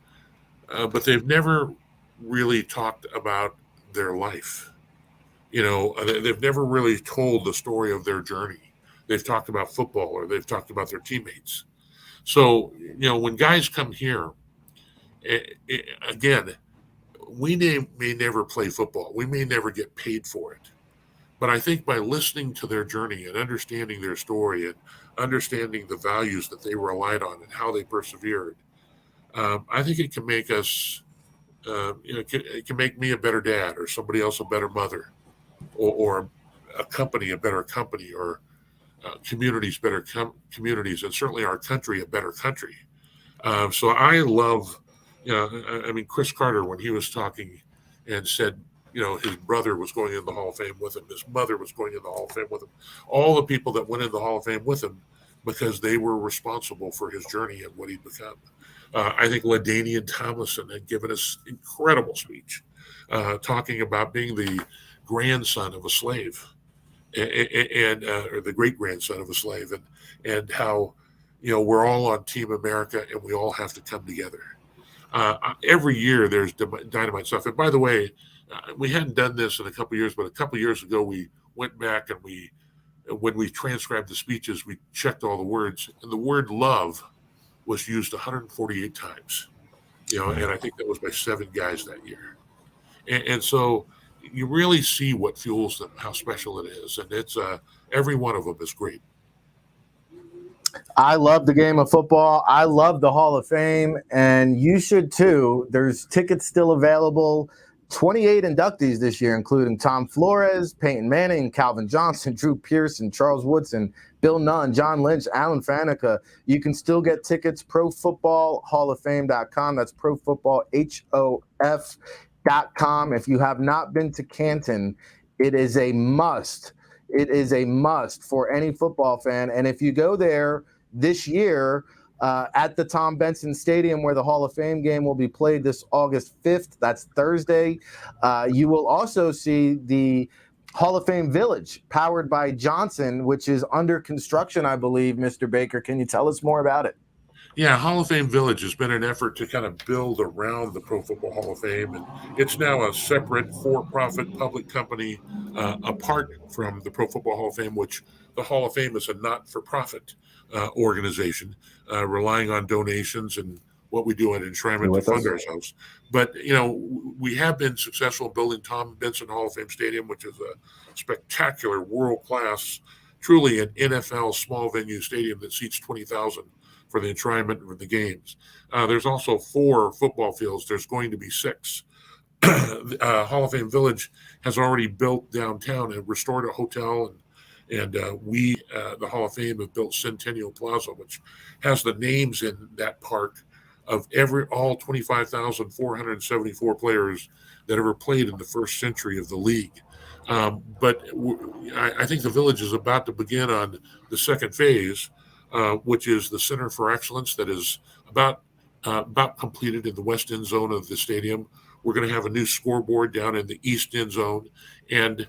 but they've never really talked about their life. They've never really told the story of their journey. They've talked about football or they've talked about their teammates. So, when guys come here, again, we may never play football. We may never get paid for it. But I think by listening to their journey and understanding their story and understanding the values that they relied on and how they persevered, I think it can make us, it can make me a better dad or somebody else a better mother or a company a better company or communities better communities and certainly our country a better country. So I love, Chris Carter, when he was talking and said, his brother was going in the Hall of Fame with him. His mother was going in the Hall of Fame with him. All the people that went in the Hall of Fame with him because they were responsible for his journey and what he'd become. I think LaDainian Tomlinson had given us incredible speech talking about being the grandson of a slave and or the great grandson of a slave and how, we're all on Team America and we all have to come together. Every year there's dynamite stuff. And by the way, we hadn't done this in a couple of years, but a couple of years ago we went back and when we transcribed the speeches, we checked all the words, and the word love was used 148 times. And I think that was by 7 guys that year. And so you really see what fuels them, how special it is, and it's every one of them is great. I love the game of football. I love the Hall of Fame, and you should too. There's tickets still available. 28 inductees this year, including Tom Flores, Peyton Manning, Calvin Johnson, Drew Pearson, Charles Woodson, Bill Nunn, John Lynch, Alan Faneca. You can still get tickets, profootballhalloffame.com. That's profootballhof.com. If you have not been to Canton, it is a must. It is a must for any football fan. And if you go there this year, at the Tom Benson Stadium where the Hall of Fame game will be played this August 5th. That's Thursday. You will also see the Hall of Fame Village powered by Johnson, which is under construction, I believe. Mr. Baker, can you tell us more about it? Yeah, Hall of Fame Village has been an effort to kind of build around the Pro Football Hall of Fame, and it's now a separate for-profit public company apart from the Pro Football Hall of Fame, which the Hall of Fame is a not-for-profit organization relying on donations and what we do at enshrinement to fund ourselves. But, we have been successful in building Tom Benson Hall of Fame Stadium, which is a spectacular, world-class, truly an NFL small venue stadium that seats 20,000 for the enshrinement of the games. There's also 4 football fields. There's going to be 6. Hall of Fame Village has already built downtown and restored a hotel, and we, the Hall of Fame, have built Centennial Plaza, which has the names in that park of all 25,474 players that ever played in the first century of the league. But I think the Village is about to begin on the second phase, which is the Center for Excellence that is about completed in the west end zone of the stadium. We're going to have a new scoreboard down in the east end zone, and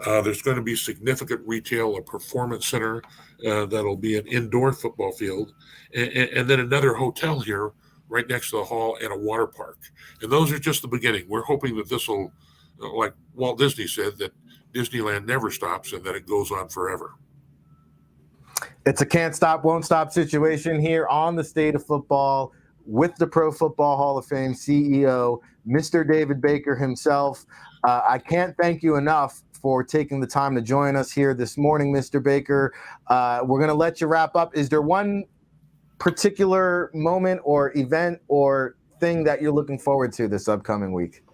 there's going to be significant retail, a performance center that'll be an indoor football field, and then another hotel here right next to the hall and a water park. And those are just the beginning. We're hoping that this will, like Walt Disney said, that Disneyland never stops and that it goes on forever. It's a can't stop, won't stop situation here on the State of Football with the Pro Football Hall of Fame CEO, Mr. David Baker himself. I can't thank you enough for taking the time to join us here this morning, Mr. Baker. We're going to let you wrap up. Is there one particular moment or event or thing that you're looking forward to this upcoming week?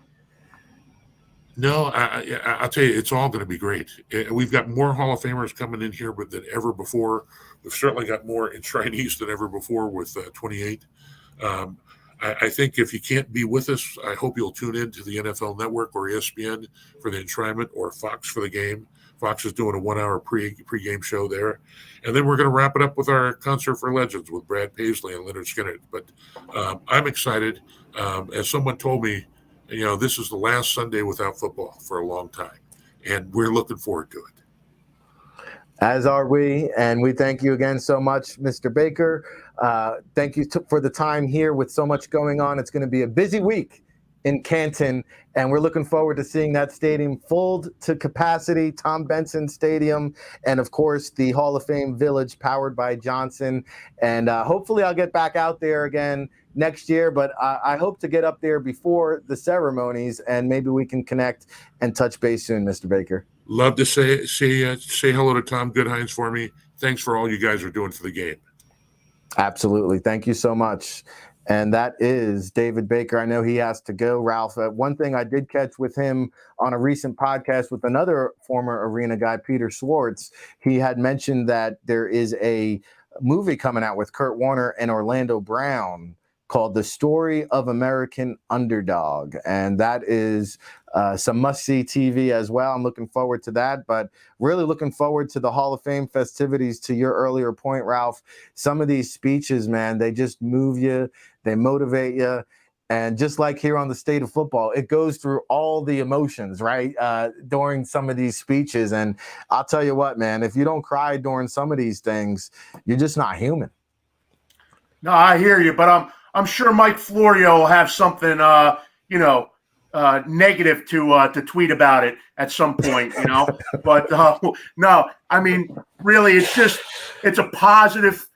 No, I'll tell you, it's all going to be great. We've got more Hall of Famers coming in here than ever before. We've certainly got more enshrinees than ever before with 28. I think if you can't be with us, I hope you'll tune in to the NFL Network or ESPN for the enshrinement, or Fox for the game. Fox is doing a 1-hour pre-game show there. And then we're going to wrap it up with our Concert for Legends with Brad Paisley and Leonard Skinner. But I'm excited. As someone told me, this is the last Sunday without football for a long time, and we're looking forward to it. As are we, and we thank you again so much, Mr. Baker. Thank you for the time here with so much going on. It's going to be a busy week in Canton, and we're looking forward to seeing that stadium filled to capacity, Tom Benson Stadium, and of course the Hall of Fame Village powered by Johnson. And hopefully I'll get back out there again next year, but I hope to get up there before the ceremonies, and maybe we can connect and touch base soon, Mr. Baker. Love to say hello to Tom Goodhines for me. Thanks for all you guys are doing for the game. Absolutely. Thank you so much. And that is David Baker. I know he has to go, Ralph. One thing I did catch with him on a recent podcast with another former arena guy, Peter Schwartz, he had mentioned that there is a movie coming out with Kurt Warner and Orlando Brown called The Story of American Underdog. And that is some must-see TV as well. I'm looking forward to that, but really looking forward to the Hall of Fame festivities. To your earlier point, Ralph, some of these speeches, man, they just move you, they motivate you. And just like here on the State of Football, it goes through all the emotions, right, during some of these speeches. And I'll tell you what, man, if you don't cry during some of these things, you're just not human. No, I hear you, but I'm sure Mike Florio will have something, negative to tweet about it at some point, But no, I mean, really, it's a positive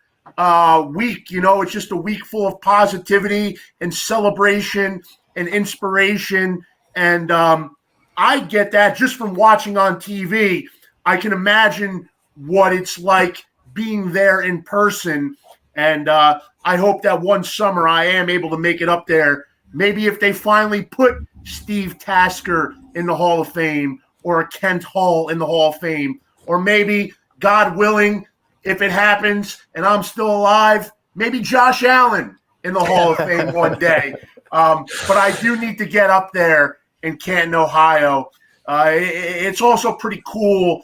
week. It's just a week full of positivity and celebration and inspiration, and I get that just from watching on TV. I can imagine what it's like being there in person. And I hope that one summer I am able to make it up there. Maybe if they finally put Steve Tasker in the Hall of Fame, or a Kent Hall in the Hall of Fame, or maybe, God willing, if it happens and I'm still alive, maybe Josh Allen in the Hall of Fame one day. But I do need to get up there in Canton, Ohio. It's also pretty cool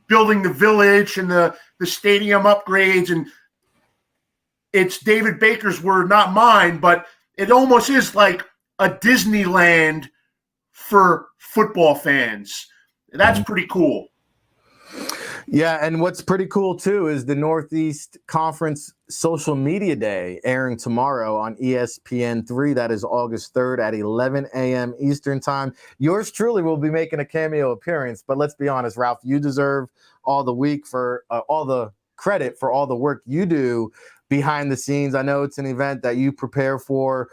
building the village and the stadium upgrades, and it's David Baker's word, not mine, but it almost is like a Disneyland for football fans. That's pretty cool. Yeah, and what's pretty cool, too, is the Northeast Conference Social Media Day airing tomorrow on ESPN3. That is August 3rd at 11 a.m. Eastern Time. Yours truly will be making a cameo appearance, but let's be honest, Ralph, you deserve all the week for all the credit for all the work you do behind the scenes. I know it's an event that you prepare for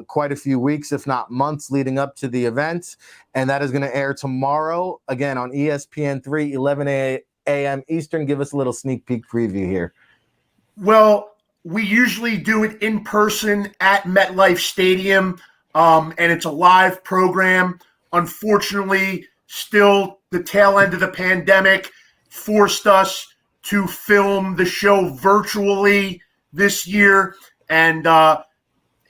quite a few weeks, if not months, leading up to the event. And that is going to air tomorrow, again, on ESPN3, 11 a.m. Eastern. Give us a little sneak peek preview here. Well, we usually do it in person at MetLife Stadium, and it's a live program. Unfortunately, still the tail end of the pandemic forced us to film the show virtually this year, and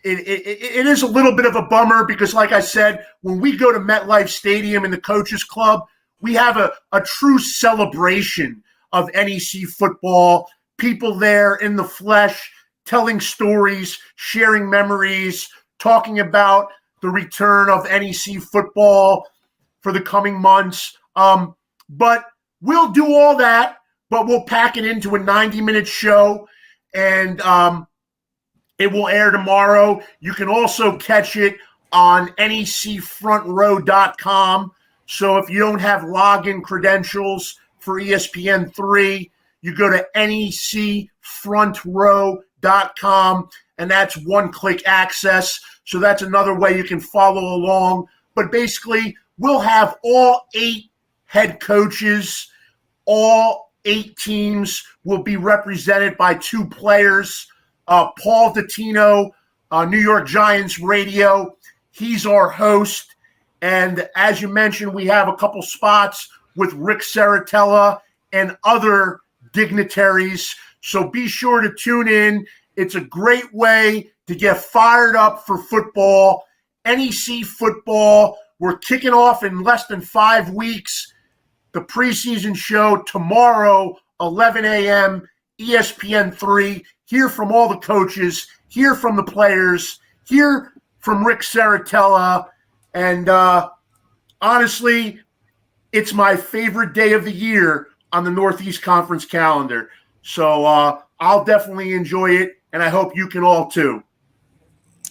it is a little bit of a bummer because, like I said, when we go to MetLife Stadium in the Coaches Club, we have a true celebration of NEC football, people there in the flesh, telling stories, sharing memories, talking about the return of NEC football for the coming months. But we'll do all that, but we'll pack it into a 90-minute show, and it will air tomorrow. You can also catch it on necfrontrow.com. So if you don't have login credentials for ESPN3, you go to necfrontrow.com, and that's one-click access. So that's another way you can follow along. But basically, we'll have all 8 head coaches, all 8 teams will be represented by 2 players. Paul Dottino, New York Giants Radio, he's our host. And as you mentioned, we have a couple spots with Rick Saratella and other dignitaries. So be sure to tune in. It's a great way to get fired up for football. NEC football, we're kicking off in less than 5 weeks. The preseason show tomorrow, 11 a.m., ESPN3. Hear from all the coaches, hear from the players, hear from Rick Saratella. And honestly, it's my favorite day of the year on the Northeast Conference calendar. So I'll definitely enjoy it, and I hope you can all too.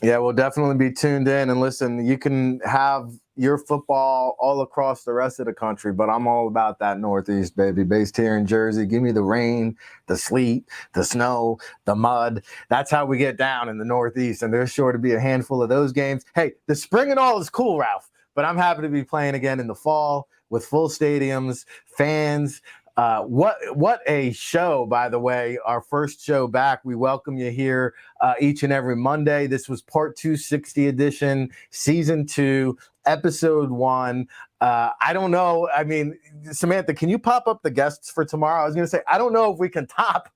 Yeah, we'll definitely be tuned in. And listen, you can have your football all across the rest of the country, but I'm all about that Northeast, baby. Based here in Jersey, give me the rain, the sleet, the snow, the mud. That's how we get down in the Northeast, and there's sure to be a handful of those games. Hey, the spring and all is cool, Ralph, but I'm happy to be playing again in the fall with full stadiums, fans. What a show, by the way, our first show back. We welcome you here each and every Monday. This was part 260 edition, season 2, episode 1. I don't know. I mean, Samantha, can you pop up the guests for tomorrow? I was going to say, I don't know if we can top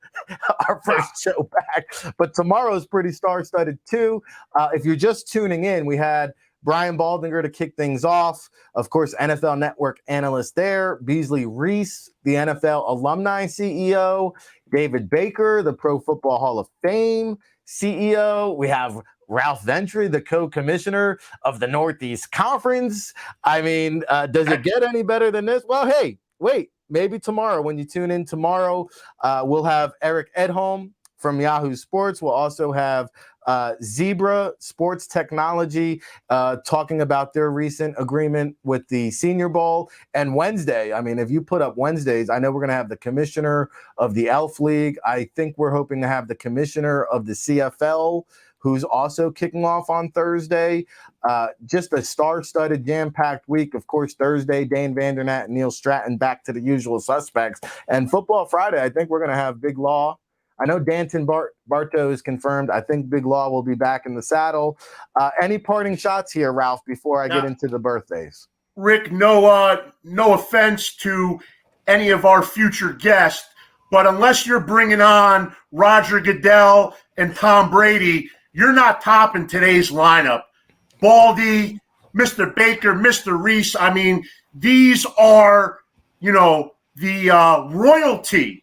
our first show back, but tomorrow's pretty star-studded too. If you're just tuning in, we had Brian Baldinger to kick things off. Of course, NFL Network analyst there. Beasley Reese, the NFL alumni CEO. David Baker, the Pro Football Hall of Fame CEO. We have Ralph Ventry, the co-commissioner of the Northeast Conference. I mean, does it get any better than this? Well, hey, wait, maybe tomorrow when you tune in tomorrow, we'll have Eric Edholm from Yahoo Sports. We'll also have Zebra Sports Technology talking about their recent agreement with the Senior Bowl. And Wednesday, I mean, if you put up Wednesdays, I know we're going to have the commissioner of the Elf League. I think we're hoping to have the commissioner of the CFL, who's also kicking off on Thursday. Just a star-studded, jam-packed week. Of course, Thursday, Dane Vandernat and Neil Stratton back to the usual suspects. And Football Friday, I think we're going to have Big Law. I know Danton Bartow is confirmed. I think Big Law will be back in the saddle. Any parting shots here, Ralph, before I get into the birthdays? Rick, no offense to any of our future guests, but unless you're bringing on Roger Goodell and Tom Brady, you're not topping today's lineup. Baldy, Mr. Baker, Mr. Reese, I mean, these are, the royalty.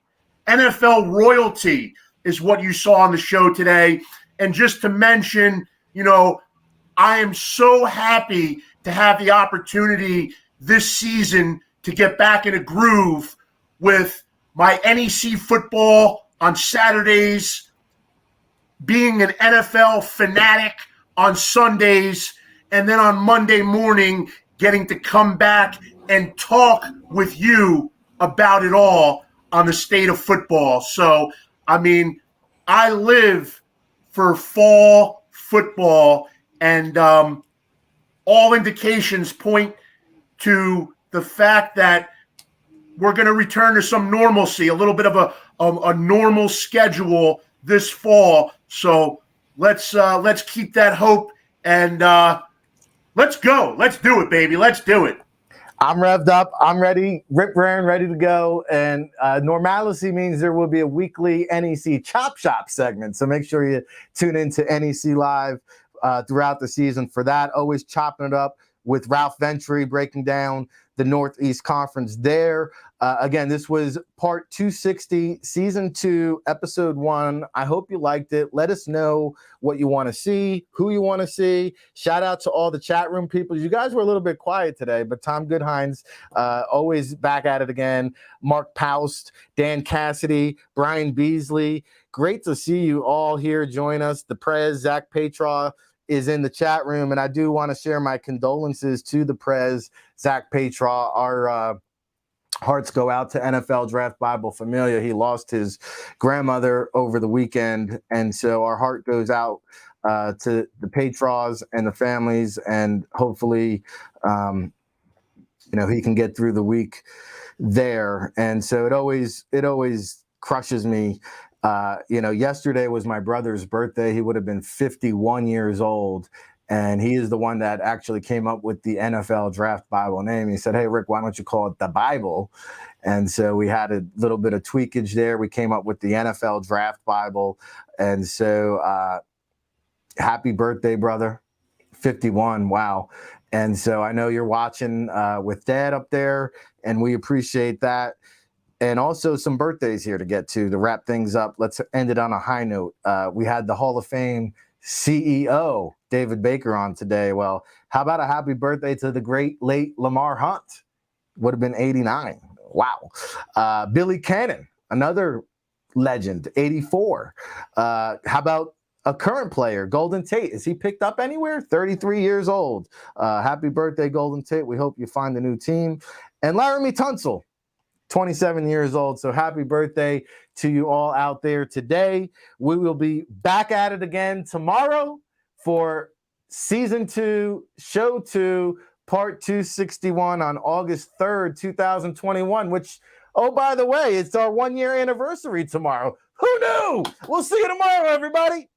NFL royalty is what you saw on the show today. And just to mention, I am so happy to have the opportunity this season to get back in a groove with my NEC football on Saturdays, being an NFL fanatic on Sundays, and then on Monday morning getting to come back and talk with you about it all on the state of football. So, I mean, I live for fall football, and all indications point to the fact that we're going to return to some normalcy, a little bit of a normal schedule this fall. So let's keep that hope, and let's go. Let's do it, baby. Let's do it. I'm revved up. I'm ready, rip-raring, ready to go. And normalcy means there will be a weekly NEC Chop Shop segment. So make sure you tune into NEC Live throughout the season for that. Always chopping it up with Ralph Ventry, breaking down the Northeast Conference there. Again, this was part 260, season 2, episode 1. I hope you liked it. Let us know what you want to see, who you want to see. Shout out to all the chat room people. You guys were a little bit quiet today, but Tom Goodhines, always back at it again. Mark Paust, Dan Cassidy, Brian Beasley. Great to see you all here. Join us. The Prez, Zach Petra, is in the chat room, and I do want to share my condolences to the Prez, Zach Petra, Hearts go out to NFL Draft Bible Familia. He lost his grandmother over the weekend, and so our heart goes out to the Patros and the families, and hopefully, he can get through the week there. And so it always crushes me. Yesterday was my brother's birthday. He would have been 51 years old. And he is the one that actually came up with the NFL Draft Bible name. He said, "Hey, Rick, why don't you call it the Bible?" And so we had a little bit of tweakage there. We came up with the NFL Draft Bible. And so happy birthday, brother. 51. Wow. And so I know you're watching with Dad up there, and we appreciate that. And also some birthdays here to get to wrap things up. Let's end it on a high note. We had the Hall of Fame CEO, David Baker, on today. Well, how about a happy birthday to the great late Lamar Hunt? Would have been 89. Wow. Billy Cannon, another legend, 84. How about a current player, Golden Tate? Is he picked up anywhere? 33 years old. Happy birthday, Golden Tate. We hope you find a new team. And Laramie Tunsil, 27 years old. So happy birthday to you all out there today. We will be back at it again tomorrow for season 2, show 2, part 261 on August 3rd, 2021, which, oh, by the way, it's our 1-year anniversary tomorrow. Who knew? We'll see you tomorrow, everybody.